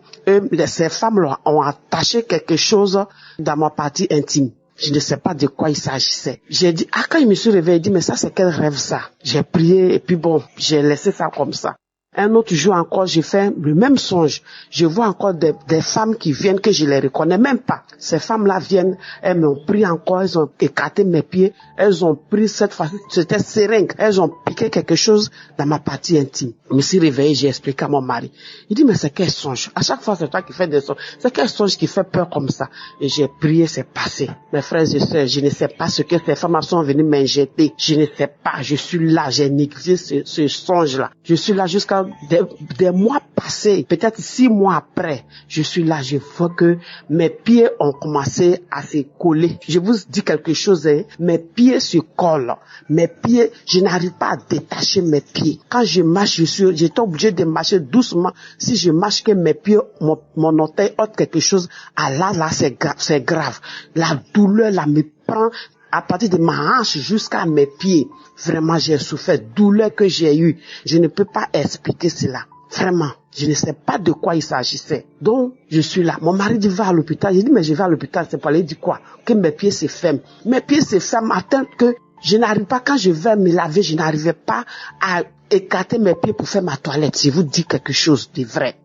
Speaker 14: Ces femmes-là ont attaché quelque chose dans ma partie intime. Je ne sais pas de quoi il s'agissait. J'ai dit, quand je me suis réveillé, j'ai dit, mais ça c'est quel rêve ça? J'ai prié et puis bon, j'ai laissé ça comme ça. Un autre jour encore, j'ai fait le même songe. Je vois encore des femmes qui viennent que je les reconnais même pas. Ces femmes-là viennent, elles m'ont pris encore, elles ont écarté mes pieds, elles ont pris cette fois-ci, c'était seringue, elles ont piqué quelque chose dans ma partie intime. Je me suis réveillé, j'ai expliqué à mon mari. Il dit, mais c'est quel songe? À chaque fois, c'est toi qui fais des songes. C'est quel songe qui fait peur comme ça? Et j'ai prié, c'est passé. Mes frères et sœurs, je ne sais pas ce que ces femmes sont venues m'injecter. Je ne sais pas, je suis là, j'ai négligé ce songe-là. Je suis là jusqu'à maintenant, des mois passés, peut-être 6 mois après, je suis là, je vois que mes pieds ont commencé à se coller. Je vous dis quelque chose, hein, mes pieds se collent. Mes pieds, je n'arrive pas à détacher mes pieds. Quand je marche, j'étais obligé de marcher doucement. Si je marche que mes pieds, mon orteil ôte quelque chose, là, c'est grave. La douleur, là, me prend à partir de ma hanche jusqu'à mes pieds. Vraiment, j'ai souffert. Douleur que j'ai eue. Je ne peux pas expliquer cela. Vraiment, je ne sais pas de quoi il s'agissait. Donc, je suis là. Mon mari dit, va à l'hôpital. J'ai dit, mais je vais à l'hôpital. C'est pas lui. Il dit quoi? Que mes pieds se ferment. Mes pieds se ferment atteint que je n'arrive pas, quand je vais me laver, je n'arrivais pas à écarter mes pieds pour faire ma toilette. Je vous dis quelque chose de vrai.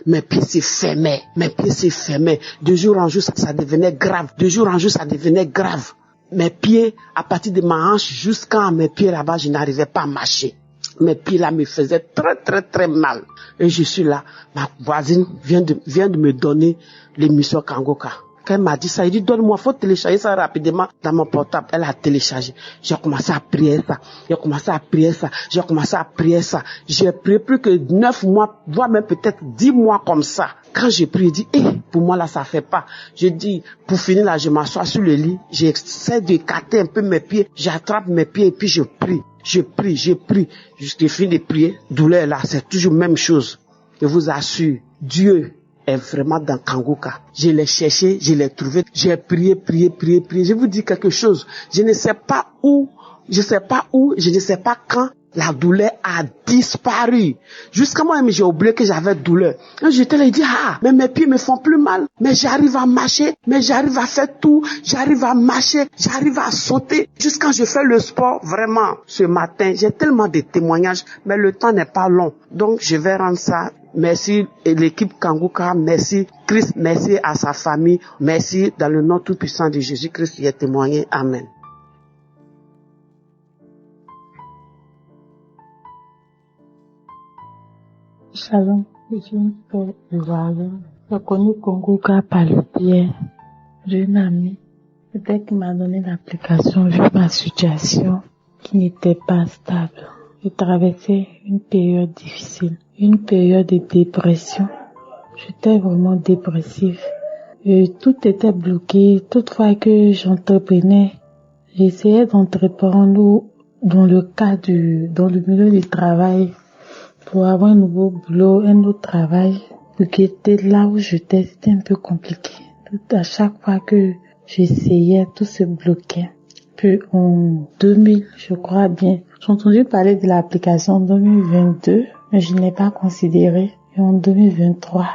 Speaker 14: Mes pieds se fermaient. Mes pieds se fermaient. De jour en jour, ça devenait grave. De jour en jour, ça devenait grave. Mes pieds, à partir de ma hanche jusqu'à mes pieds là-bas, je n'arrivais pas à marcher. Mes pieds là me faisaient très très très mal. Et je suis là. Ma voisine vient de me donner l'émission Kangoka. Quand elle m'a dit ça, elle dit donne-moi, faut télécharger ça rapidement dans mon portable. Elle a téléchargé. J'ai commencé à prier ça. J'ai commencé à prier ça. J'ai commencé à prier ça. J'ai prié plus que 9 mois, voire même peut-être 10 mois comme ça. Quand j'ai prié, j'ai dit, pour moi là, ça fait pas. Je dis, pour finir là, je m'assois sur le lit. J'essaie d'écarter un peu mes pieds. J'attrape mes pieds et puis je prie. Je prie. Jusqu'à fin de prier. Douleur là, c'est toujours la même chose. Je vous assure, Dieu est vraiment dans Kangoka. Je l'ai cherché, je l'ai trouvé. J'ai prié. Je vous dis quelque chose. Je ne sais pas où, je ne sais pas quand la douleur a disparu. Jusqu'à moi-même, j'ai oublié que j'avais douleur. Et j'étais là, il dit, mais mes pieds me font plus mal. Mais j'arrive à marcher, mais j'arrive à faire tout. J'arrive à marcher, j'arrive à sauter. Jusqu'à quand je fais le sport, vraiment, ce matin, j'ai tellement de témoignages, mais le temps n'est pas long. Donc, je vais rendre ça. Merci l'équipe Kangoka, merci Christ, merci à sa famille, merci dans le nom tout puissant de Jésus-Christ qui est témoigné. Amen.
Speaker 5: Shalom, je suis une frère ivoirienne. J'ai connu Kangoka par le biais d'une amie. Dès qu'il m'a donné l'application, vu ma situation qui n'était pas stable. J'ai traversé une période difficile, une période de dépression. J'étais vraiment dépressive. Et tout était bloqué. Toutefois que j'entreprenais, j'essayais d'entreprendre dans le milieu du travail pour avoir un nouveau boulot, un autre travail. Pour quitter là où j'étais, c'était un peu compliqué. À chaque fois que j'essayais, tout se bloquait. Puis en 2000, je crois bien, j'ai entendu parler de l'application en 2022, mais je ne l'ai pas considéré. Et en 2023,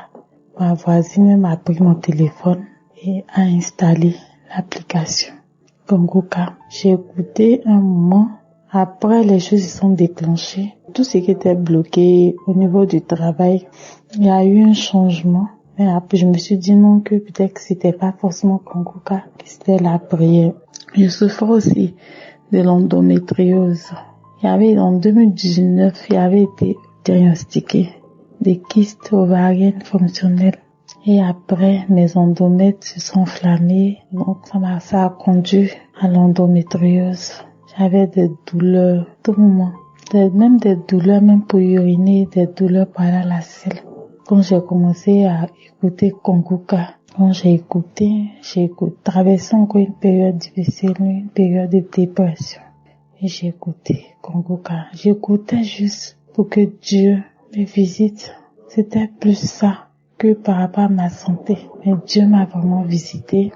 Speaker 5: ma voisine m'a pris mon téléphone et a installé l'application Kangoka. J'ai écouté un moment. Après, les choses se sont déclenchées. Tout ce qui était bloqué au niveau du travail, il y a eu un changement. Mais après, je me suis dit non, que peut-être que c'était pas forcément Kangoka, que c'était la prière. Je souffre aussi de l'endométriose. En 2019, il avait été diagnostiqué des kystes ovariennes fonctionnelles. Et après, mes endomètres se sont enflammés. Donc, ça a conduit à l'endométriose. J'avais des douleurs tout moment. Même des douleurs, même pour uriner, des douleurs pour aller à la selle. Quand j'ai commencé à écouter Kangoka, quand j'ai écouté, traversé encore une période difficile, une période de dépression. Et j'ai écouté Kangoka. J'écoutais juste pour que Dieu me visite. C'était plus ça que par rapport à ma santé. Mais Dieu m'a vraiment visité.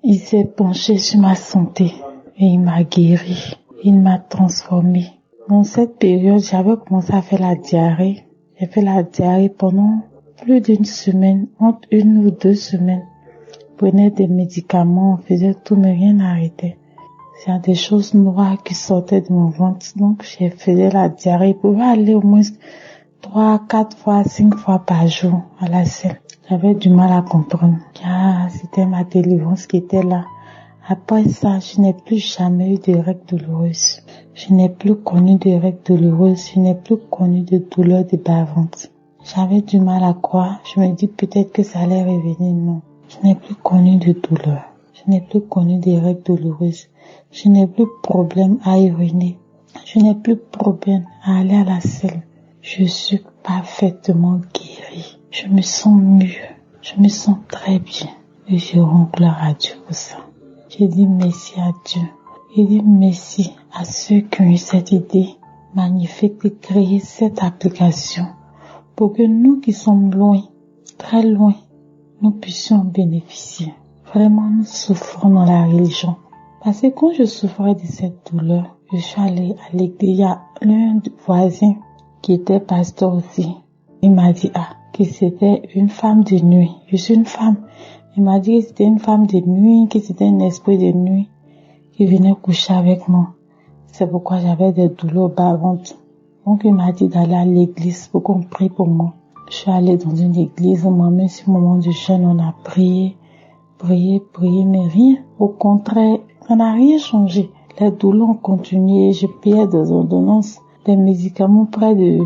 Speaker 5: Il s'est penché sur ma santé et il m'a guéri. Il m'a transformé. Dans cette période, j'avais commencé à faire la diarrhée. J'ai fait la diarrhée pendant plus d'une semaine, entre 1 ou 2 semaines. Je prenais des médicaments, on faisait tout, mais rien n'arrêtait. Il y a des choses noires qui sortaient de mon ventre. Donc, je faisais la diarrhée. Je pouvais aller au moins 3, 4 fois, 5 fois par jour à la selle. J'avais du mal à comprendre. C'était ma délivrance qui était là. Après ça, je n'ai plus jamais eu de règles douloureuses. Je n'ai plus connu de règles douloureuses. Je n'ai plus connu de douleurs de bas-ventre. J'avais du mal à croire. Je me dis peut-être que ça allait revenir. Non. Je n'ai plus connu de douleur. Je n'ai plus connu de règles douloureuses. Je n'ai plus de problème à uriner. Je n'ai plus de problème à aller à la selle. Je suis parfaitement guérie. Je me sens mieux. Je me sens très bien. Et je rends gloire à Dieu pour ça. Je dis merci à Dieu. Je dis merci à ceux qui ont eu cette idée magnifique de créer cette application pour que nous qui sommes loin, très loin, nous puissions en bénéficier. Vraiment, nous souffrons dans la religion. Parce que quand je souffrais de cette douleur, je suis allée à l'église. Il y a l'un des voisins qui était pasteur aussi. Il m'a dit, que c'était une femme de nuit. Je suis une femme. Il m'a dit que c'était une femme de nuit, que c'était un esprit de nuit qui venait coucher avec moi. C'est pourquoi j'avais des douleurs au bas-ventre. Donc il m'a dit d'aller à l'église pour qu'on prie pour moi. Je suis allée dans une église, moi-même, sur le moment du jeûne, on a prié, mais rien. Au contraire, ça n'a rien changé. Les douleurs ont continué, je payais des ordonnances, des médicaments près de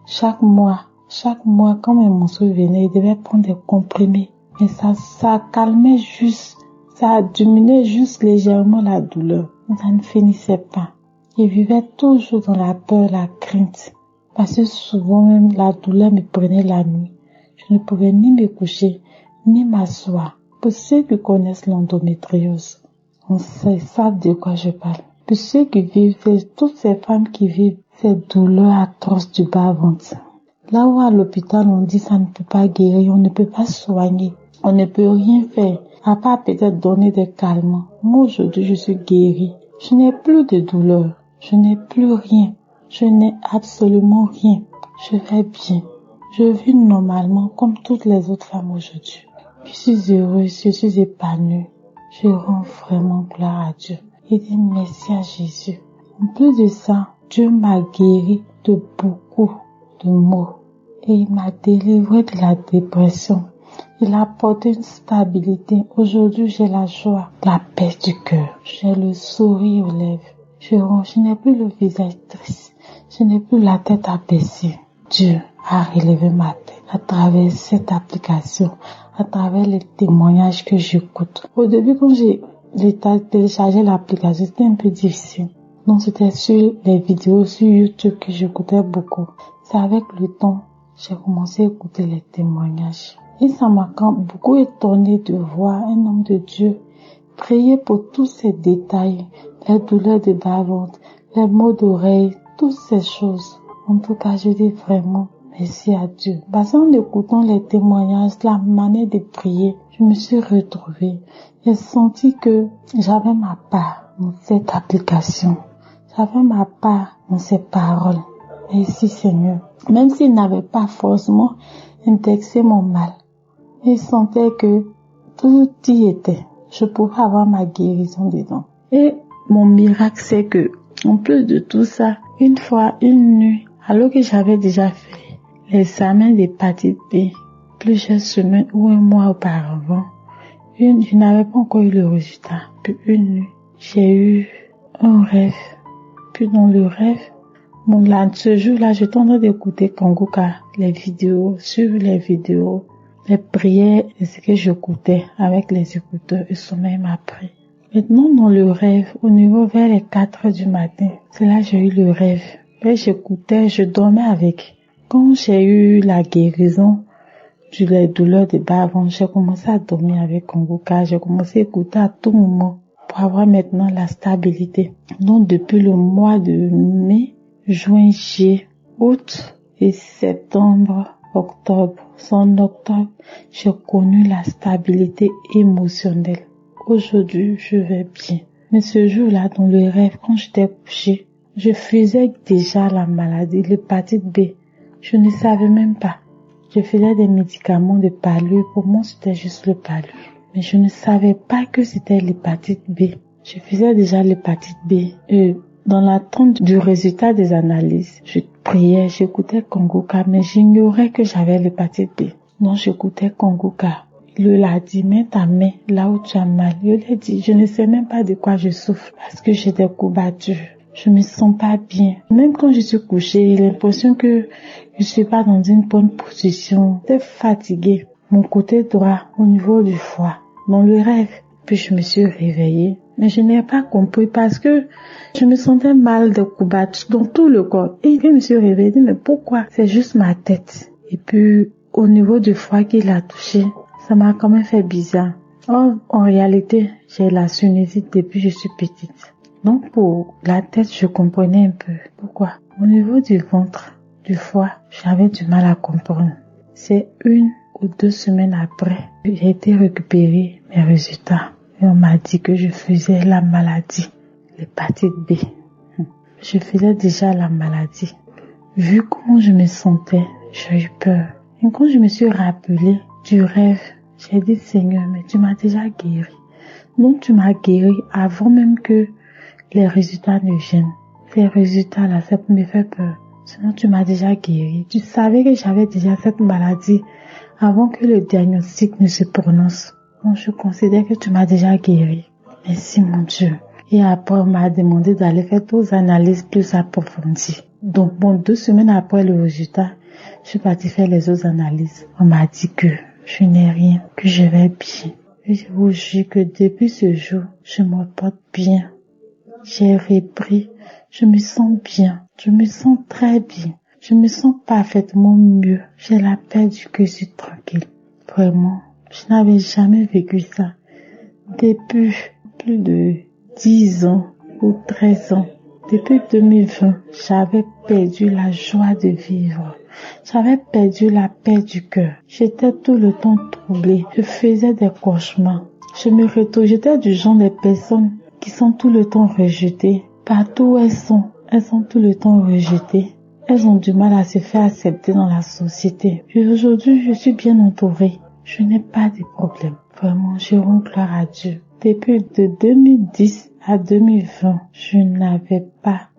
Speaker 5: chaque mois. Chaque mois, quand mes menstrues venaient, je devais prendre des comprimés. Mais ça calmait juste, ça diminuait juste légèrement la douleur. Mais ça ne finissait pas. Je vivais toujours dans la peur, la crainte. Parce que souvent même la douleur me prenait la nuit. Je ne pouvais ni me coucher, ni m'asseoir. Pour ceux qui connaissent l'endométriose, on sait, savent de quoi je parle. Pour ceux qui vivent, toutes ces femmes qui vivent ces douleurs atroces du bas-ventre. Là où à l'hôpital on dit ça ne peut pas guérir, on ne peut pas soigner, on ne peut rien faire, à part peut-être donner des calmants. Moi aujourd'hui je suis guérie, je n'ai plus de douleur, je n'ai plus rien, je n'ai absolument rien, je vais bien, je vis normalement comme toutes les autres femmes aujourd'hui. Je suis heureuse, je suis épanouie, je rends vraiment gloire à Dieu et dis merci à Jésus. En plus de ça, Dieu m'a guéri de beaucoup de maux et il m'a délivré de la dépression. Il a apporté une stabilité. Aujourd'hui, j'ai la joie, la paix du cœur. J'ai le sourire aux lèvres. Je n'ai plus le visage triste. Je n'ai plus la tête abaissée. Dieu a relevé ma tête à travers cette application, à travers les témoignages que j'écoute. Au début, quand j'ai téléchargé l'application, c'était un peu difficile. Donc, c'était sur les vidéos sur YouTube que j'écoutais beaucoup. C'est avec le temps, j'ai commencé à écouter les témoignages. Et ça m'a beaucoup étonné de voir un homme de Dieu prier pour tous ces détails, les douleurs de bas-ventre, les maux d'oreille, toutes ces choses. En tout cas, je dis vraiment merci à Dieu. Parce qu'en écoutant les témoignages, la manière de prier, je me suis retrouvée. J'ai senti que j'avais ma part dans cette application. J'avais ma part dans ces paroles. Merci Seigneur. Même s'il n'avait pas forcément indexé mon mal, je sentais que tout y était. Je pouvais avoir ma guérison dedans. Et mon miracle, c'est que, en plus de tout ça, une fois, une nuit, alors que j'avais déjà fait l'examen d'hépatite B, plusieurs semaines ou un mois auparavant, je n'avais pas encore eu le résultat. Puis une nuit, j'ai eu un rêve. Puis dans le rêve, ce jour-là, j'étais en train d'écouter Kanguka, les vidéos, suivre les vidéos, les prières et ce que j'écoutais avec les écouteurs. Le sommeil m'a pris. Maintenant, dans le rêve, au niveau vers les 4 heures du matin, c'est là que j'ai eu le rêve. Et j'écoutais, je dormais avec. Quand j'ai eu la guérison des douleurs de bas-ventre, j'ai commencé à dormir avec Kanguka. J'ai commencé à écouter à tout moment pour avoir maintenant la stabilité. Donc, depuis le mois de mai, juin, juillet, août et septembre, octobre, en octobre, j'ai connu la stabilité émotionnelle. Aujourd'hui, je vais bien. Mais ce jour-là, dans le rêve, quand j'étais couchée, je faisais déjà la maladie, l'hépatite B. Je ne savais même pas. Je faisais des médicaments de palud. Pour moi, c'était juste le palud. Mais je ne savais pas que c'était l'hépatite B. Je faisais déjà l'hépatite B. Dans l'attente du résultat des analyses, je priais, j'écoutais Kanguka, mais j'ignorais que j'avais l'hépatite B. Donc j'écoutais Kanguka. Il l'a dit, mets ta main là où tu as mal. Je lui ai dit, je ne sais même pas de quoi je souffre parce que j'ai des courbatures. Je me sens pas bien. Même quand je suis couchée, j'ai l'impression que je suis pas dans une bonne position. J'étais fatiguée. Mon côté droit, au niveau du foie, dans le rêve. Puis je me suis réveillée. Mais je n'ai pas compris parce que je me sentais mal de coups dans tout le corps. Et je me suis réveillée, mais pourquoi? C'est juste ma tête. Et puis, au niveau du foie qui l'a touché, ça m'a quand même fait bizarre. Or, en réalité, j'ai la sinusite depuis que je suis petite. Donc, pour la tête, je comprenais un peu. Pourquoi? Au niveau du ventre, du foie, j'avais du mal à comprendre. C'est 1 ou 2 semaines après que j'ai été récupérer mes résultats. Et on m'a dit que je faisais la maladie, l'hépatite B. Je faisais déjà la maladie. Vu comment je me sentais, j'ai eu peur. Et quand je me suis rappelée du rêve, j'ai dit, Seigneur, mais tu m'as déjà guéri. Donc tu m'as guéri avant même que les résultats ne viennent. Ces résultats-là, ça me fait peur. Sinon tu m'as déjà guéri. Tu savais que j'avais déjà cette maladie avant que le diagnostic ne se prononce. Donc je considère que tu m'as déjà guéri. Merci mon Dieu. Et après on m'a demandé d'aller faire d'autres analyses plus approfondies. Donc 2 semaines après le résultat, je suis partie faire les autres analyses. On m'a dit que je n'ai rien, que je vais bien. Et je vous jure que depuis ce jour, je me porte bien. J'ai repris, je me sens bien, je me sens très bien. Je me sens parfaitement mieux. J'ai la paix du cœur, je suis tranquille. Vraiment, je n'avais jamais vécu ça. Depuis plus de 10 ans ou 13 ans, depuis 2020, j'avais perdu la joie de vivre. J'avais perdu la paix du cœur. J'étais tout le temps troublée. Je faisais des cauchemars. J'étais du genre des personnes qui sont tout le temps rejetées. Partout où elles sont tout le temps rejetées. Elles ont du mal à se faire accepter dans la société. Et aujourd'hui, je suis bien entourée. Je n'ai pas de problème. Vraiment, je rends gloire à Dieu. Depuis de 2010 à 2020, je n'avais pas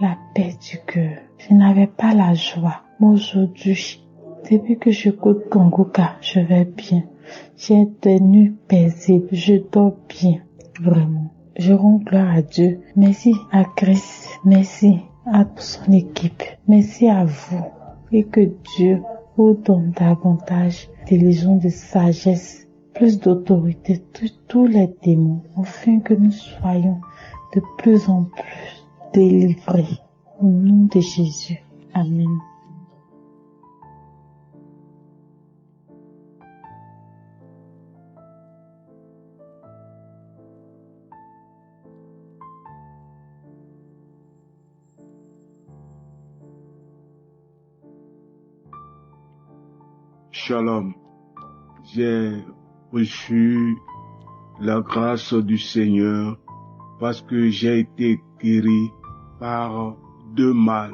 Speaker 5: la paix du cœur. Je n'avais pas la joie. Mais aujourd'hui, depuis que j'écoute Kanguka, je vais bien. J'ai des nuits paisibles. Je dors bien. Vraiment. Je rends gloire à Dieu. Merci à Christ. Merci à son équipe. Merci à vous. Et que Dieu vous donne davantage d'intelligence, de sagesse, plus d'autorité, tous les démons, afin que nous soyons de plus en plus délivrés. Au nom de Jésus. Amen.
Speaker 15: Shalom. J'ai reçu la grâce du Seigneur parce que j'ai été guéri par 2 mal.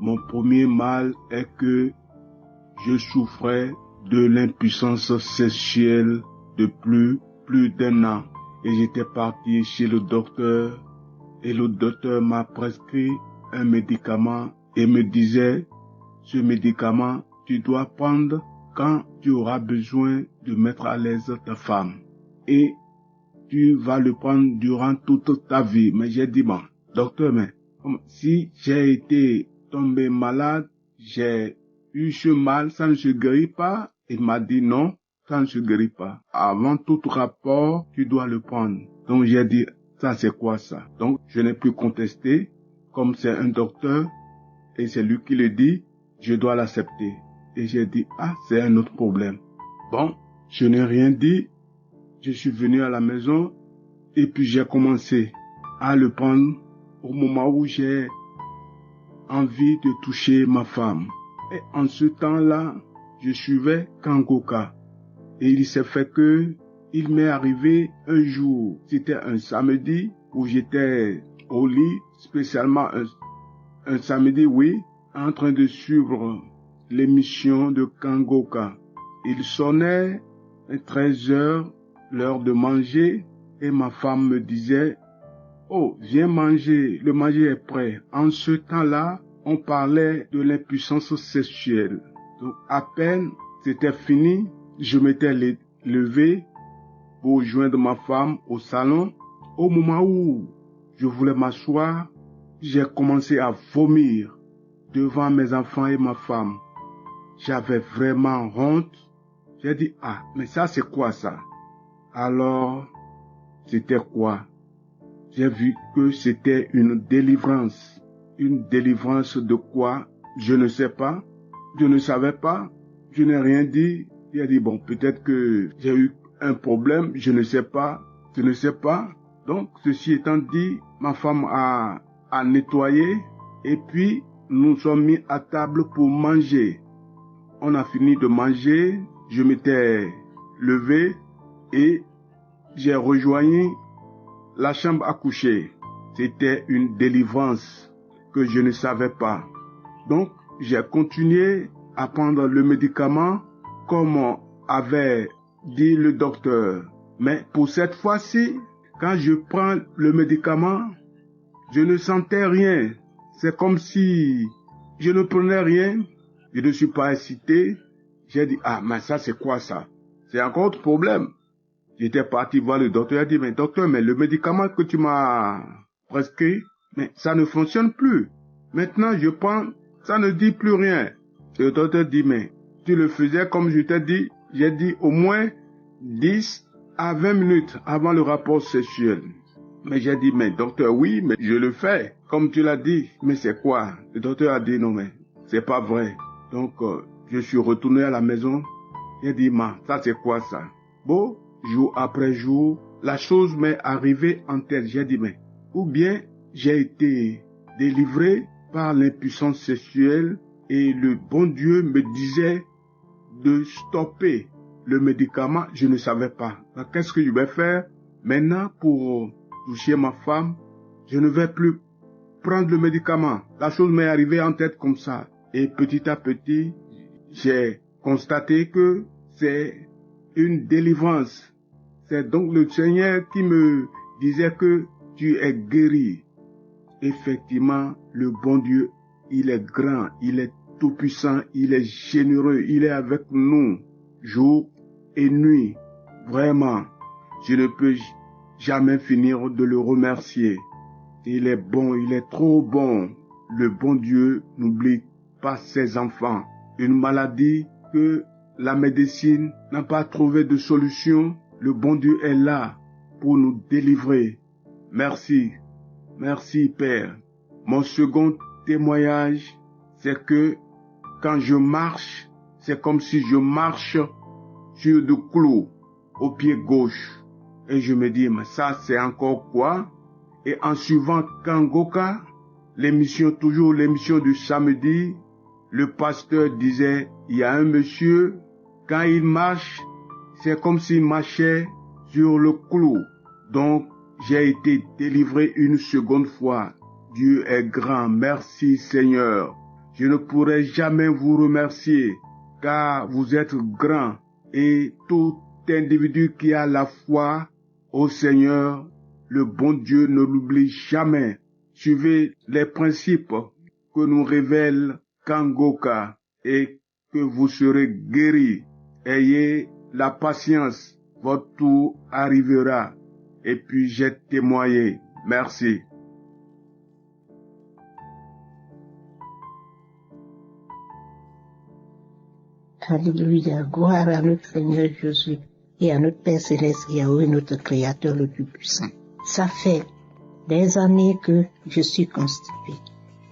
Speaker 15: Mon premier mal est que je souffrais de l'impuissance sexuelle depuis plus d'1 an. Et j'étais parti chez le docteur et le docteur m'a prescrit un médicament et me disait, ce médicament, tu dois prendre quand tu auras besoin de mettre à l'aise ta femme. Et tu vas le prendre durant toute ta vie. Mais j'ai dit, bon, docteur, mais si j'ai été tombé malade, j'ai eu ce mal, ça ne se guérit pas. Il m'a dit non, ça ne se guérit pas. Avant tout rapport, tu dois le prendre. Donc j'ai dit, ça c'est quoi ça? Donc je n'ai plus contesté. Comme c'est un docteur et c'est lui qui le dit, je dois l'accepter. Et j'ai dit, c'est un autre problème. Bon, je n'ai rien dit. Je suis venu à la maison et puis j'ai commencé à le prendre au moment où j'ai envie de toucher ma femme. Et en ce temps-là, je suivais Kanguka. Et il s'est fait que il m'est arrivé un jour, c'était un samedi où j'étais au lit, spécialement un samedi, oui, en train de suivre l'émission de Kanguka. Il sonnait 13h, l'heure de manger, et ma femme me disait, oh, viens manger, le manger est prêt. En ce temps-là, on parlait de l'impuissance sexuelle. Donc, à peine c'était fini, je m'étais levé pour joindre ma femme au salon. Au moment où je voulais m'asseoir, j'ai commencé à vomir devant mes enfants et ma femme. J'avais vraiment honte. J'ai dit, mais ça c'est quoi ça? Alors, c'était quoi? j'ai vu que c'était une délivrance. Une délivrance de quoi? Je ne sais pas. Je ne savais pas. Je n'ai rien dit. Il a dit, bon, peut-être que j'ai eu un problème. Je ne sais pas. Je ne sais pas. Donc, ceci étant dit, ma femme a nettoyé. Et puis, nous nous sommes mis à table pour manger. On a fini de manger. Je m'étais levé et j'ai rejoint la chambre à coucher. C'était une délivrance que je ne savais pas. Donc, j'ai continué à prendre le médicament comme avait dit le docteur. Mais pour cette fois-ci, quand je prends le médicament, je ne sentais rien. C'est comme si je ne prenais rien. Je ne suis pas excité. J'ai dit, ah, mais ça, c'est quoi ça? C'est encore autre problème. J'étais parti voir le docteur. Il a dit, mais docteur, mais le médicament que tu m'as prescrit, mais ça ne fonctionne plus. Maintenant, je prends, ça ne dit plus rien. Le docteur dit, mais tu le faisais comme je t'ai dit. J'ai dit au moins 10 à 20 minutes avant le rapport sexuel. Mais j'ai dit, mais docteur, oui, mais je le fais, comme tu l'as dit. Mais c'est quoi? Le docteur a dit, non, mais c'est pas vrai. Donc, je suis retourné à la maison. J'ai dit, ça c'est quoi ça? Bon, jour après jour, la chose m'est arrivée en tête. J'ai dit, mais, ou bien j'ai été délivré par l'impuissance sexuelle et le bon Dieu me disait de stopper le médicament. Je ne savais pas. Donc, qu'est-ce que je vais faire maintenant pour toucher ma femme? Je ne vais plus prendre le médicament. La chose m'est arrivée en tête comme ça. Et petit à petit, j'ai constaté que c'est une délivrance. C'est donc le Seigneur qui me disait que tu es guéri. Effectivement, le bon Dieu, il est grand, il est tout-puissant, il est généreux, il est avec nous, jour et nuit. Vraiment, je ne peux jamais finir de le remercier. Il est bon, il est trop bon. Le bon Dieu n'oublie pas ses enfants. Une maladie que la médecine n'a pas trouvé de solution, le bon Dieu est là pour nous délivrer. Merci. Merci, Père. Mon second témoignage, c'est que quand je marche, c'est comme si je marche sur du clous au pied gauche. Et je me dis, mais ça, c'est encore quoi? Et en suivant Kangoka, toujours l'émission du samedi, le pasteur disait, il y a un monsieur, quand il marche, c'est comme s'il marchait sur le clou. Donc, j'ai été délivré une seconde fois. Dieu est grand. Merci Seigneur. Je ne pourrai jamais vous remercier, car vous êtes grand. Et tout individu qui a la foi au Seigneur, le bon Dieu ne l'oublie jamais. Suivez les principes que nous révèle Kangoka et que vous serez guéris. Ayez la patience, votre tour arrivera. Et puis j'ai témoigné. Merci.
Speaker 16: Alléluia, gloire à notre Seigneur Jésus et à notre Père Céleste, Yahweh, notre Créateur le plus puissant. Ça fait des années que je suis constipée.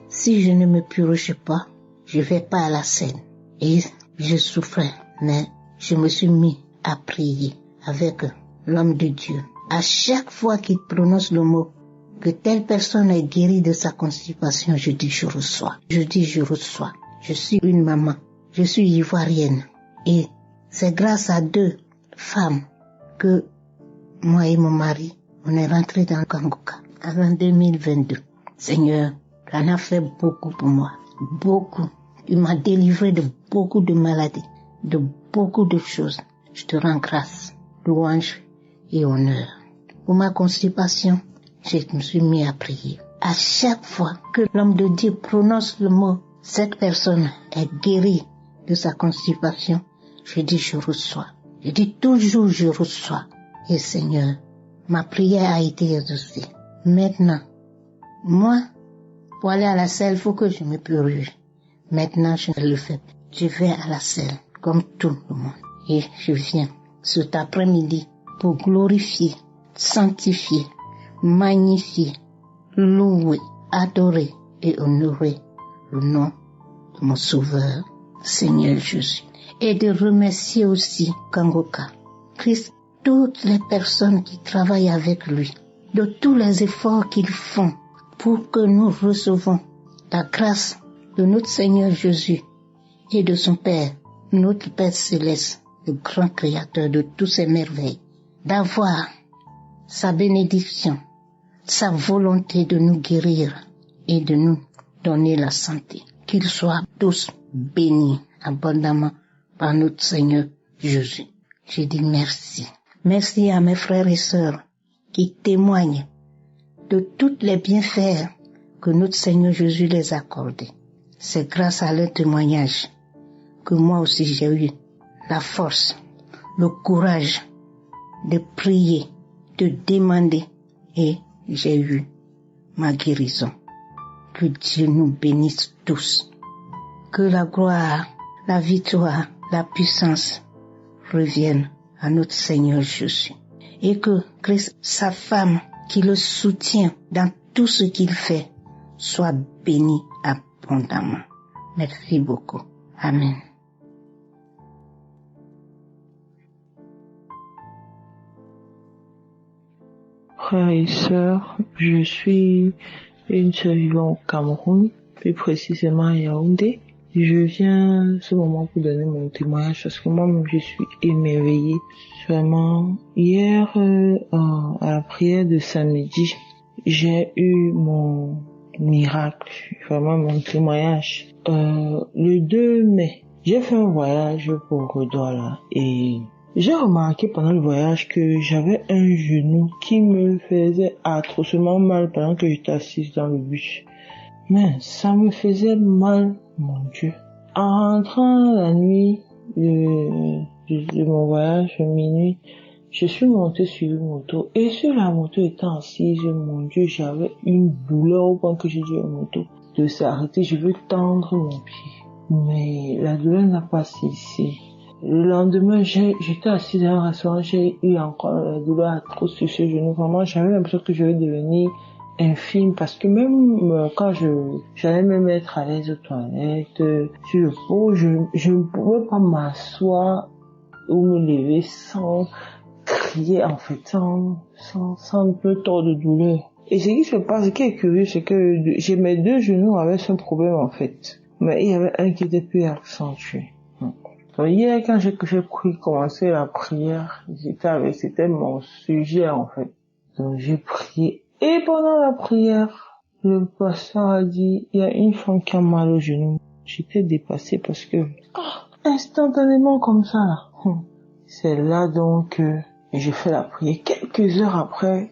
Speaker 16: Si je ne me purge pas, je vais pas à la scène. Et je souffrais, mais je me suis mis à prier avec l'homme de Dieu. À chaque fois qu'il prononce le mot que telle personne est guérie de sa constipation, je dis je reçois. Je dis je reçois. Je suis une maman. Je suis ivoirienne. Et c'est grâce à 2 femmes que moi et mon mari, on est rentrés dans le Kangoka avant 2022. Seigneur, tu en as fait beaucoup pour moi. Beaucoup. Il m'a délivré de beaucoup de maladies, de beaucoup de choses. Je te rends grâce, louange et honneur. Pour ma constipation, je me suis mis à prier. À chaque fois que l'homme de Dieu prononce le mot, cette personne est guérie de sa constipation, je dis je reçois. Je dis toujours je reçois. Et Seigneur, ma prière a été exaucée. Maintenant, moi, pour aller à la selle, il faut que je me purge. Maintenant, je ne le fais plus. Je vais à la selle, comme tout le monde. Et je viens cet après-midi pour glorifier, sanctifier, magnifier, louer, adorer et honorer le nom de mon Sauveur, Seigneur Jésus. Et de remercier aussi Kangoka, Christ, toutes les personnes qui travaillent avec lui, de tous les efforts qu'ils font pour que nous recevons la grâce de notre Seigneur Jésus et de son Père, notre Père Céleste, le grand Créateur de toutes ces merveilles, d'avoir sa bénédiction, sa volonté de nous guérir et de nous donner la santé. Qu'ils soient tous bénis abondamment par notre Seigneur Jésus. Je dis merci. Merci à mes frères et sœurs qui témoignent de tous les bienfaits que notre Seigneur Jésus les a accordés. C'est grâce à leur témoignage que moi aussi j'ai eu la force, le courage de prier, de demander, et j'ai eu ma guérison. Que Dieu nous bénisse tous. Que la gloire, la victoire, la puissance reviennent à notre Seigneur Jésus. Et que Christ, sa femme, qui le soutient dans tout ce qu'il fait, soit bénie abondamment. Merci beaucoup. Amen.
Speaker 13: Frères et sœurs, je suis une sœur vivant au Cameroun, plus précisément à Yaoundé. Je viens ce moment pour donner mon témoignage parce que moi-même je suis émerveillée. Vraiment, hier à la prière de samedi, j'ai eu mon miracle, vraiment mon témoignage. Le 2 mai, j'ai fait un voyage pour Douala et j'ai remarqué pendant le voyage que j'avais un genou qui me faisait atrocement mal pendant que j'étais assise dans le bus. Mais ça me faisait mal, mon Dieu. En rentrant la nuit de mon voyage, minuit, je suis montée sur une moto. Et sur la moto étant assise, mon Dieu, j'avais une douleur au point que j'ai dit à la moto de s'arrêter. Je veux tendre mon pied. Mais la douleur n'a pas cessé. Le lendemain, j'étais assise dans un restaurant, j'ai eu encore la douleur atroce sur ce genou. Vraiment, j'avais l'impression que je vais devenir infime parce que même quand j'allais me mettre à l'aise aux toilettes, sur le pot, je ne pouvais pas m'asseoir ou me lever sans crier, en fait, sans un peu trop de douleur. Et ce qui se passe, ce qui est curieux, c'est que j'ai mes deux genoux avaient ce problème, en fait. Mais il y avait un qui était plus accentué. Donc hier, quand j'ai commencé la prière, c'était mon sujet, en fait. Donc j'ai prié. Et pendant la prière, le pasteur a dit, il y a une femme qui a mal au genou. J'étais dépassée parce que, instantanément comme ça, là. C'est là donc que j'ai fait la prière. Quelques heures après,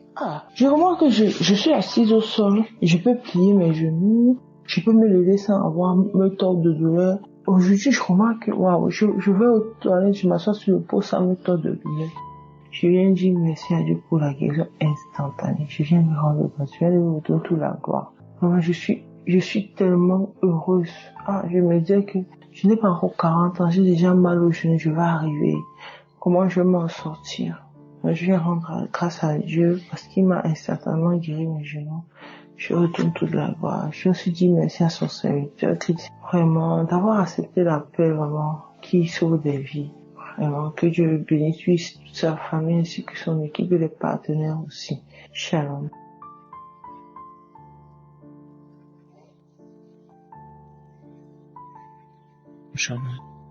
Speaker 13: je remarque que je suis assise au sol. Je peux plier mes genoux. Je peux me lever sans avoir me tordre de douleur. Aujourd'hui, je remarque que, je vais aux toilettes, je m'assois sur le pot sans me tordre de douleur. Je viens dire merci à Dieu pour la guérison instantanée. Je viens me rendre grâce. Je viens de vous donner toute la gloire. Vraiment, je suis tellement heureuse. Je me disais que je n'ai pas encore 40 ans, j'ai déjà mal au genou, je vais arriver. Comment je vais m'en sortir? Je viens rendre grâce à Dieu parce qu'il m'a instantanément guéri mes genoux. Je retourne toute la gloire. Je me suis dit merci à son serviteur Christ. Vraiment, d'avoir accepté l'appel vraiment qui sauve des vies. Vraiment, que Dieu bénisse toute sa famille ainsi que son équipe et les partenaires aussi. Shalom.
Speaker 17: Shalom.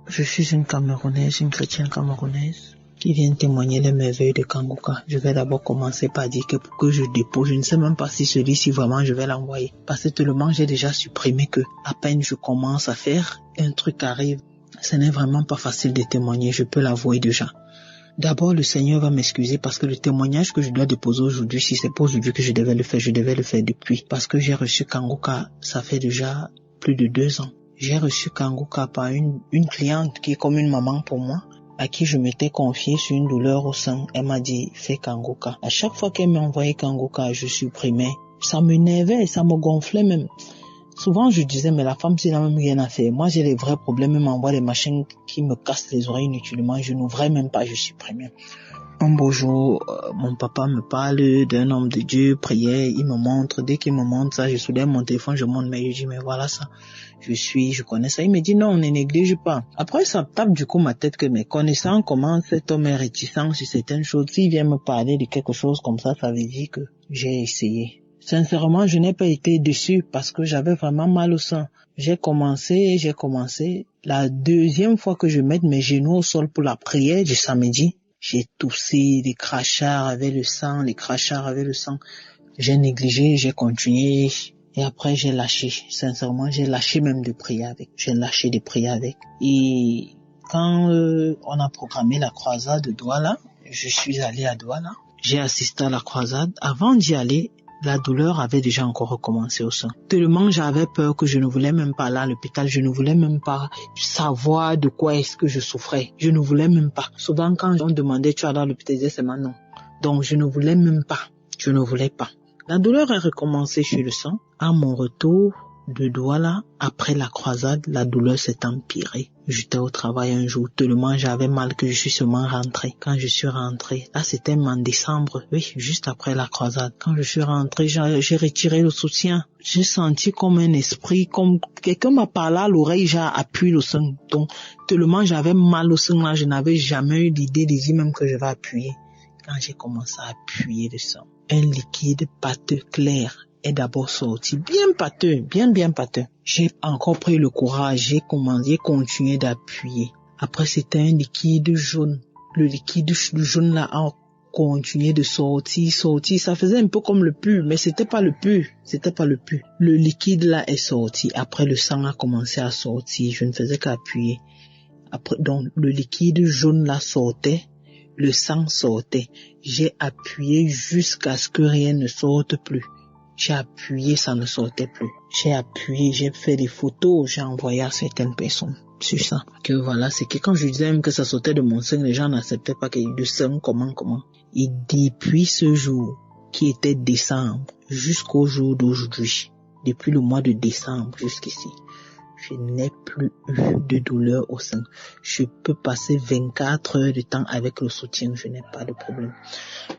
Speaker 17: Je suis une Camerounaise, une chrétienne camerounaise qui vient témoigner les merveilles de Kangoka. Je vais d'abord commencer par dire que pour que je dépose, je ne sais même pas si celui-ci vraiment je vais l'envoyer. Parce que tellement j'ai déjà supprimé que à peine je commence à faire, un truc arrive. Ce n'est vraiment pas facile de témoigner, je peux l'avouer déjà. D'abord, le Seigneur va m'excuser parce que le témoignage que je dois déposer aujourd'hui, si c'est pas aujourd'hui que je devais le faire depuis. Parce que j'ai reçu Kangoka, ça fait déjà plus de 2 ans. J'ai reçu Kangoka par une cliente qui est comme une maman pour moi, à qui je m'étais confiée sur une douleur au sein. Elle m'a dit, fais Kangoka. À chaque fois qu'elle m'a envoyé Kangoka, je supprimais. Ça m'énervait et ça me gonflait même. Souvent, je disais, mais la femme, c'est n'a même rien à faire. Moi, j'ai les vrais problèmes. Elle m'envoie des machines qui me cassent les oreilles inutilement. Je n'ouvrais même pas, je supprimais. Un beau jour, mon papa me parle d'un homme de Dieu, prière, il me montre. Dès qu'il me montre ça, je soulève mon téléphone, je montre, mais je dis, mais voilà ça. Je connais ça. Il me dit, non, on ne néglige pas. Après, ça tape du coup ma tête que, mais connaissant comment cet homme est réticent sur certaines choses, s'il vient me parler de quelque chose comme ça veut dire que j'ai essayé. Sincèrement, je n'ai pas été déçu parce que j'avais vraiment mal au sein. J'ai commencé. La deuxième fois que je mets mes genoux au sol pour la prière du samedi, j'ai toussé, les crachats avec le sang. J'ai négligé, j'ai continué. Et après, j'ai lâché. Sincèrement, j'ai lâché même de prier avec. Et quand on a programmé la croisade de Douala, je suis allé à Douala. J'ai assisté à la croisade. Avant d'y aller, la douleur avait déjà encore recommencé au sein. Tellement j'avais peur que je ne voulais même pas aller à l'hôpital. Je ne voulais même pas savoir de quoi est-ce que je souffrais. Je ne voulais même pas. Souvent, quand on demandait, tu vas à l'hôpital, je disais, c'est maintenant. Donc, je ne voulais même pas. Je ne voulais pas. La douleur a recommencé chez le sang. À mon retour de Douala, après la croisade, la douleur s'est empirée. J'étais au travail un jour, tellement j'avais mal que je suis seulement rentrée. Quand je suis rentrée, là c'était en décembre, oui, juste après la croisade. Quand je suis rentrée, j'ai retiré le soutien. J'ai senti comme un esprit, comme quelqu'un m'a parlé à l'oreille, j'ai appuyé le sein. Donc, tellement j'avais mal au sein là, je n'avais jamais eu l'idée de dire même que je vais appuyer. Quand j'ai commencé à appuyer le sang, un liquide pâteux clair est d'abord sorti, bien pâteux. J'ai encore pris le courage, j'ai continué d'appuyer. Après, c'était un liquide jaune. Le liquide jaune là a continué de sortir. Ça faisait un peu comme le pus, mais c'était pas le pus. Le liquide là est sorti. Après, le sang a commencé à sortir. Je ne faisais qu'appuyer. Après, donc, le liquide jaune là sortait. Le sang sortait. J'ai appuyé jusqu'à ce que rien ne sorte plus. J'ai appuyé, ça ne sortait plus. J'ai appuyé, j'ai fait des photos, j'ai envoyé à certaines personnes sur ça. Que voilà, c'est que quand je disais même que ça sortait de mon sein, les gens n'acceptaient pas qu'il y ait du sang, comment. Et depuis ce jour, qui était décembre, jusqu'au jour d'aujourd'hui, depuis le mois de décembre jusqu'ici, je n'ai plus eu de douleur au sein. Je peux passer 24 heures de temps avec le soutien, je n'ai pas de problème.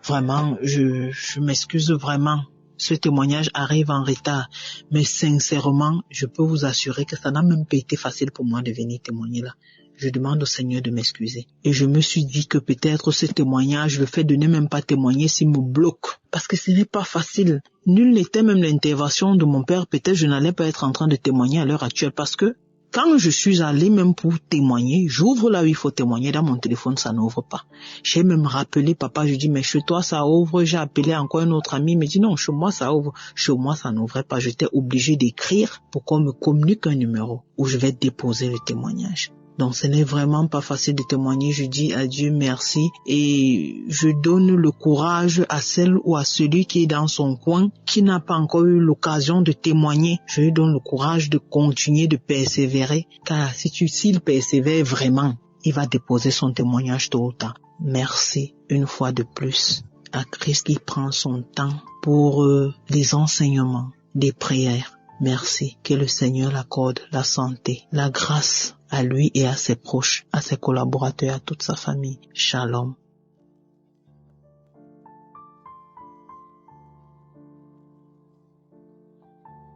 Speaker 17: Vraiment, je m'excuse vraiment. Ce témoignage arrive en retard, mais sincèrement, je peux vous assurer que ça n'a même pas été facile pour moi de venir témoigner là. Je demande au Seigneur de m'excuser. Et je me suis dit que peut-être ce témoignage, le fait de ne même pas témoigner, s'il me bloque. Parce que ce n'est pas facile. Nul n'était même l'intervention de mon père. Peut-être je n'allais pas être en train de témoigner à l'heure actuelle parce que quand je suis allé même pour témoigner, j'ouvre là où il faut témoigner, dans mon téléphone, ça n'ouvre pas. J'ai même rappelé papa, je dis, mais chez toi, ça ouvre. J'ai appelé encore un autre ami, il me dit, non, chez moi, ça ouvre. Chez moi, ça n'ouvrait pas. J'étais obligé d'écrire pour qu'on me communique un numéro où je vais déposer le témoignage. Donc, ce n'est vraiment pas facile de témoigner. Je dis à Dieu merci et je donne le courage à celle ou à celui qui est dans son coin, qui n'a pas encore eu l'occasion de témoigner. Je lui donne le courage de continuer de persévérer, car s'il persévère vraiment, il va déposer son témoignage tôt ou tard. Merci une fois de plus à Christ qui prend son temps pour les enseignements, des prières. Merci, que le Seigneur l'accorde la santé, la grâce à lui et à ses proches, à ses collaborateurs, à toute sa famille. Shalom.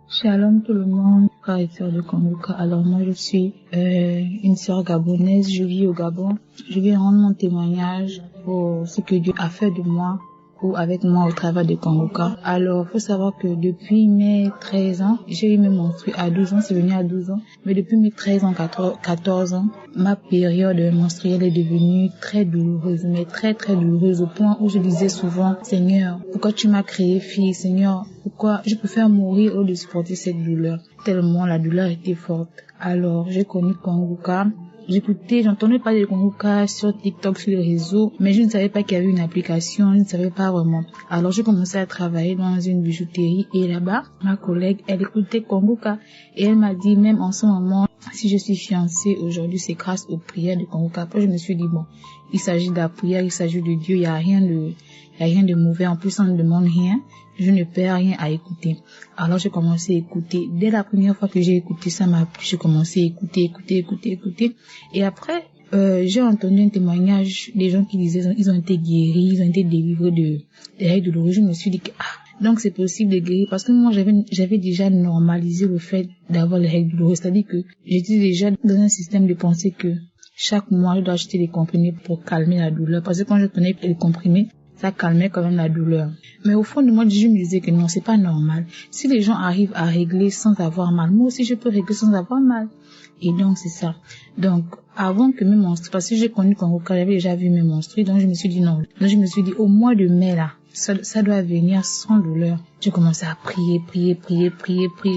Speaker 5: Shalom tout le monde, frères et sœurs de Kanguka. Alors moi je suis une sœur gabonaise, je vis au Gabon. Je viens rendre mon témoignage pour ce que Dieu a fait de moi ou avec moi au travers de Kanguka. Alors, faut savoir que depuis mes 13 ans, j'ai eu mes menstrues à 12 ans, c'est venu à 12 ans, mais depuis mes 13 ans, 14 ans, ma période menstruelle est devenue très douloureuse, mais très douloureuse au point où je disais souvent, Seigneur, pourquoi tu m'as créé fille, Seigneur, pourquoi je préfère mourir au lieu de supporter cette douleur, tellement la douleur était forte. Alors, j'ai connu Kanguka. J'entendais parler de Kanguka sur TikTok, sur les réseaux, mais je ne savais pas qu'il y avait une application, je ne savais pas vraiment. Alors, j'ai commencé à travailler dans une bijouterie et là-bas, ma collègue, elle écoutait Kanguka et elle m'a dit, même en ce moment, si je suis fiancée aujourd'hui, c'est grâce aux prières de Kanguka. Après, je me suis dit, bon, il s'agit de la prière, il s'agit de Dieu, il n'y a rien de mauvais. En plus, on ne demande rien. Je ne perds rien à écouter. Alors, j'ai commencé à écouter. Dès la première fois que j'ai écouté, ça m'a plu. J'ai commencé à écouter. Et après, J'ai entendu un témoignage des gens qui disaient ils ont été guéris, ils ont été délivrés des règles douloureuses. Je me suis dit que donc c'est possible de guérir, parce que moi j'avais déjà normalisé le fait d'avoir les règles douloureuses, c'est-à-dire que j'étais déjà dans un système de pensée que chaque mois je dois acheter des comprimés pour calmer la douleur, parce que quand je prenais les comprimés, ça calmait quand même la douleur. Mais au fond de moi, je me disais que non, c'est pas normal. Si les gens arrivent à régler sans avoir mal, moi aussi je peux régler sans avoir mal. Et donc c'est ça. Donc avant que mes menstrues, parce que j'ai connu Kanguka, j'avais déjà vu mes menstrues, donc je me suis dit non. Donc je me suis dit au mois de mai là, ça doit venir sans douleur. J'ai commencé à prier,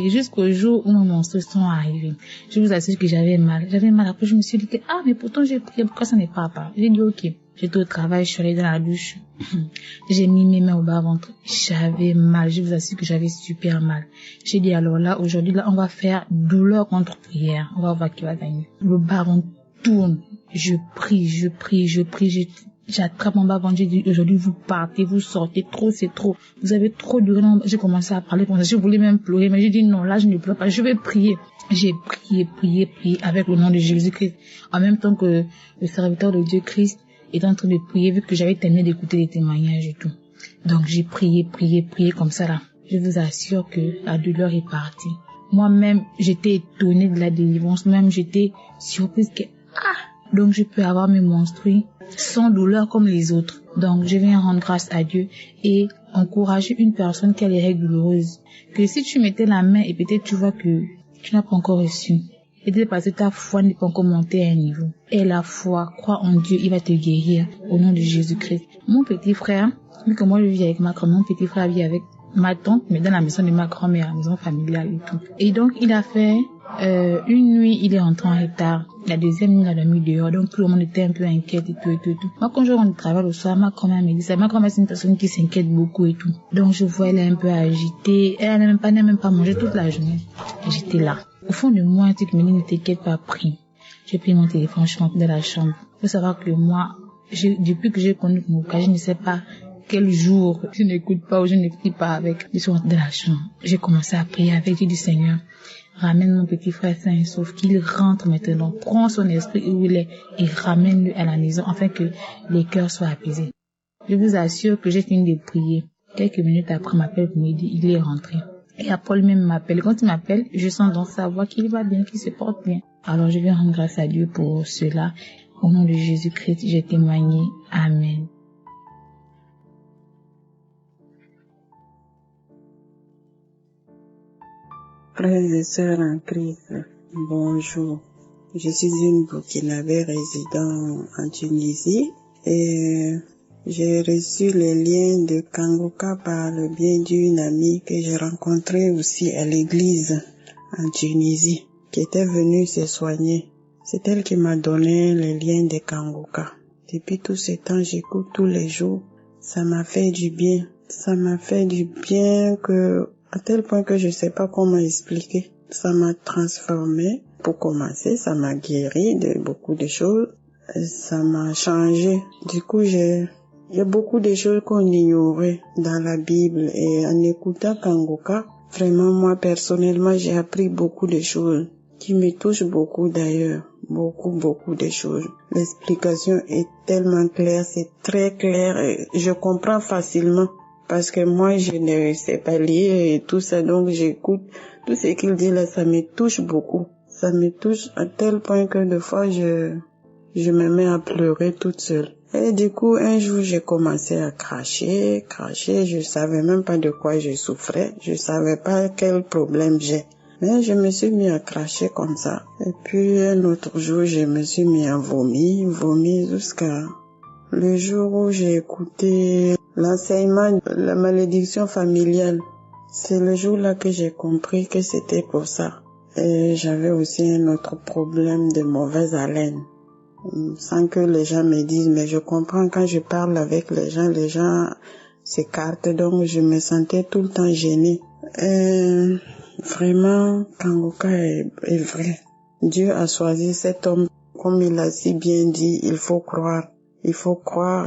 Speaker 5: jusqu'au jour où mes menstrues sont arrivées. Je vous assure que j'avais mal. Après je me suis dit que mais pourtant j'ai prié, pourquoi ça n'est pas apparu? J'ai dit ok. J'étais au travail, je suis allée dans la douche. J'ai mis mes mains au bas-ventre. J'avais mal. Je vous assure que j'avais super mal. J'ai dit alors là, aujourd'hui, là, on va faire douleur contre prière. On va voir qui va gagner. Le bas-ventre tourne. Je prie. J'attrape mon bas-ventre. J'ai dit aujourd'hui, vous partez, vous sortez. Trop, c'est trop. Vous avez trop duré. J'ai commencé à parler pour ça. Je voulais même pleurer, mais j'ai dit non, là, je ne pleure pas. Je vais prier. J'ai prié avec le nom de Jésus-Christ. En même temps que le serviteur de Dieu Christ est en train de prier, vu que j'avais terminé d'écouter les témoignages et tout. Donc j'ai prié comme ça là. Je vous assure que la douleur est partie. Moi-même, j'étais étonnée de la délivrance. Même j'étais surprise que donc je peux avoir mes menstrues sans douleur comme les autres. Donc je viens rendre grâce à Dieu et encourager une personne qui a les règles douloureuses. Que si tu mettais la main et peut-être tu vois que tu n'as pas encore reçu, et parce que ta foi n'est pas encore montée à un niveau. Et la foi, crois en Dieu, il va te guérir au nom de Jésus-Christ. Mon petit frère, vu que moi je vis avec ma grand-mère, mon petit frère vit avec ma tante, mais dans la maison de ma grand-mère, la maison familiale et tout. Et donc il a fait une nuit, il est rentré en retard. La deuxième nuit, il a dormi dehors. Donc tout le monde était un peu inquiet et tout. Moi, quand je rentre du travail le soir, ma grand-mère me dit ça. Ma grand-mère, c'est une personne qui s'inquiète beaucoup et tout. Donc je vois, elle est un peu agitée. Elle n'a même pas mangé toute la journée. J'étais là. Au fond de moi, un truc me dit, ne t'inquiète pas, prie. J'ai pris mon téléphone, je suis rentrée dans la chambre. Il faut savoir que moi, depuis que j'ai connu mon cas, je ne sais pas quel jour je n'écoute pas ou je ne prie pas avec. Je suis rentrée dans la chambre. J'ai commencé à prier avec. J'ai dit, Seigneur, ramène mon petit frère sain et sauf, qu'il rentre maintenant, prends son esprit où il est et ramène-le à la maison afin que les cœurs soient apaisés. Je vous assure que j'ai fini de prier. Quelques minutes après, m'appelle pour me dire, il est rentré. Et Paul même m'appelle. Quand il m'appelle, je sens dans sa voix qu'il va bien, qu'il se porte bien. Alors je vais rendre grâce à Dieu pour cela. Au nom de Jésus-Christ, j'ai témoigné. Amen.
Speaker 18: Frères et sœurs en Christ, bonjour. Je suis une Burkinabé résidant en Tunisie et j'ai reçu les liens de Kanguka par le biais d'une amie que j'ai rencontrée aussi à l'église en Tunisie, qui était venue se soigner. C'est elle qui m'a donné les liens de Kanguka. Depuis tout ce temps, j'écoute tous les jours. Ça m'a fait du bien. Ça m'a fait du bien à tel point que je sais pas comment expliquer. Ça m'a transformé. Pour commencer, ça m'a guéri de beaucoup de choses. Ça m'a changé. Du coup, il y a beaucoup de choses qu'on ignorait dans la Bible et en écoutant Kanguka, vraiment moi personnellement j'ai appris beaucoup de choses qui me touchent beaucoup d'ailleurs, beaucoup de choses. L'explication est tellement claire, c'est très clair et je comprends facilement parce que moi je ne sais pas lire et tout ça, donc j'écoute tout ce qu'il dit là, ça me touche beaucoup. Ça me touche à tel point que des fois je me mets à pleurer toute seule. Et du coup, un jour, j'ai commencé à cracher. Je savais même pas de quoi je souffrais. Je savais pas quel problème j'ai. Mais je me suis mis à cracher comme ça. Et puis, un autre jour, je me suis mis à vomir jusqu'à le jour où j'ai écouté l'enseignement de la malédiction familiale. C'est le jour-là que j'ai compris que c'était pour ça. Et j'avais aussi un autre problème de mauvaise haleine. Sans que les gens me disent, mais je comprends quand je parle avec les gens s'écartent, donc je me sentais tout le temps gênée. Vraiment, Kanguka est vrai. Dieu a choisi cet homme, comme il a si bien dit, il faut croire. Il faut croire.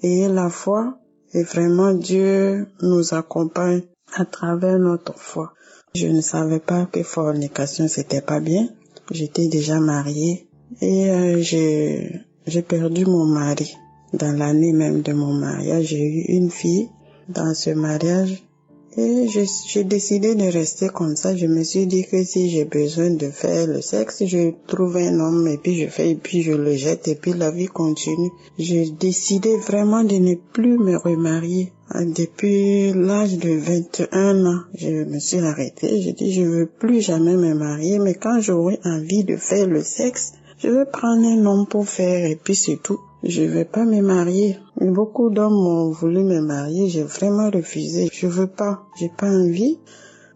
Speaker 18: Ayez la foi, et vraiment Dieu nous accompagne à travers notre foi. Je ne savais pas que fornication c'était pas bien. J'étais déjà mariée Et j'ai perdu mon mari. Dans l'année même de mon mariage, j'ai eu une fille dans ce mariage. Et j'ai décidé de rester comme ça. Je me suis dit que si j'ai besoin de faire le sexe, je trouve un homme et puis je fais et puis je le jette et puis la vie continue. J'ai décidé vraiment de ne plus me remarier. Depuis l'âge de 21 ans, je me suis arrêtée. J'ai dit je veux plus jamais me marier, mais quand j'aurai envie de faire le sexe, je vais prendre un homme pour faire et puis c'est tout. Je vais pas me marier. Beaucoup d'hommes ont voulu me marier, j'ai vraiment refusé. Je veux pas, j'ai pas envie.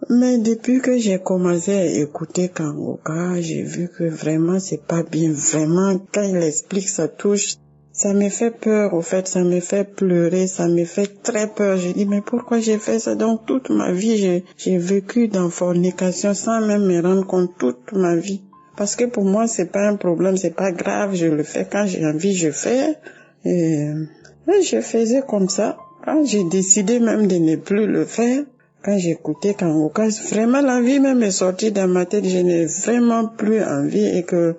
Speaker 18: Mais depuis que j'ai commencé à écouter Kanguka, j'ai vu que vraiment c'est pas bien. Vraiment, quand il explique, ça touche. Ça me fait peur, au fait, ça me fait pleurer, ça me fait très peur. Je dis, mais pourquoi j'ai fait ça? Donc toute ma vie, j'ai vécu dans fornication sans même me rendre compte toute ma vie. Parce que pour moi, c'est pas un problème, c'est pas grave, je le fais quand j'ai envie, je fais. Et je faisais comme ça. Quand j'ai décidé même de ne plus le faire, quand j'écoutais Kanguka, vraiment la vie même est sortie dans ma tête, je n'ai vraiment plus envie et que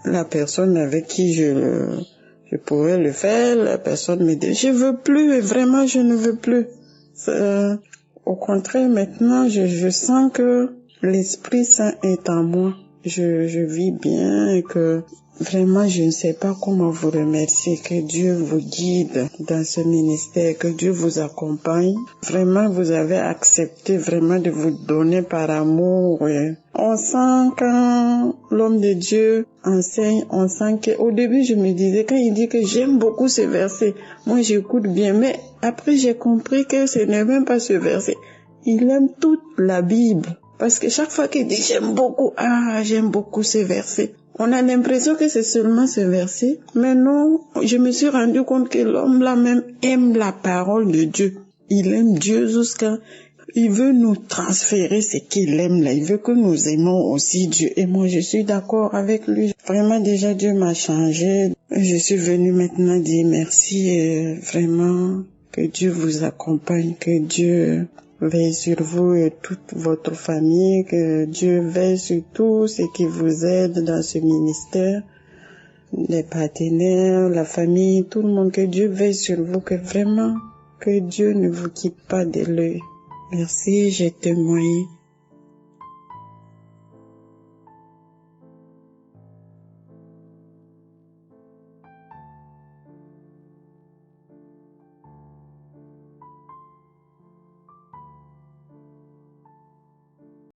Speaker 18: la personne avec qui je pourrais le faire, la personne me dit, je veux plus, et vraiment je ne veux plus. Au contraire, maintenant, je sens que l'Esprit Saint est en moi. Je vis bien et que vraiment je ne sais pas comment vous remercier. Que Dieu vous guide dans ce ministère, que Dieu vous accompagne. Vraiment vous avez accepté vraiment de vous donner par amour. Et on sent quand l'homme de Dieu enseigne, on sent qu'au début je me disais, quand il dit que j'aime beaucoup ce verset, moi j'écoute bien, mais après j'ai compris que ce n'est même pas ce verset. Il aime toute la Bible. Parce que chaque fois qu'il dit j'aime beaucoup ce verset, on a l'impression que c'est seulement ce verset. Mais non, je me suis rendu compte que l'homme là même aime la parole de Dieu. Il aime Dieu jusqu'à... Il veut nous transférer ce qu'il aime là. Il veut que nous aimons aussi Dieu. Et moi je suis d'accord avec lui. Vraiment déjà Dieu m'a changé. Je suis venue maintenant dire merci et vraiment que Dieu vous accompagne, que Dieu veille sur vous et toute votre famille, que Dieu veille sur tout ce qui vous aide dans ce ministère, les partenaires, la famille, tout le monde, que Dieu veille sur vous, que vraiment, que Dieu ne vous quitte pas de l'œil. Merci, j'ai témoigné.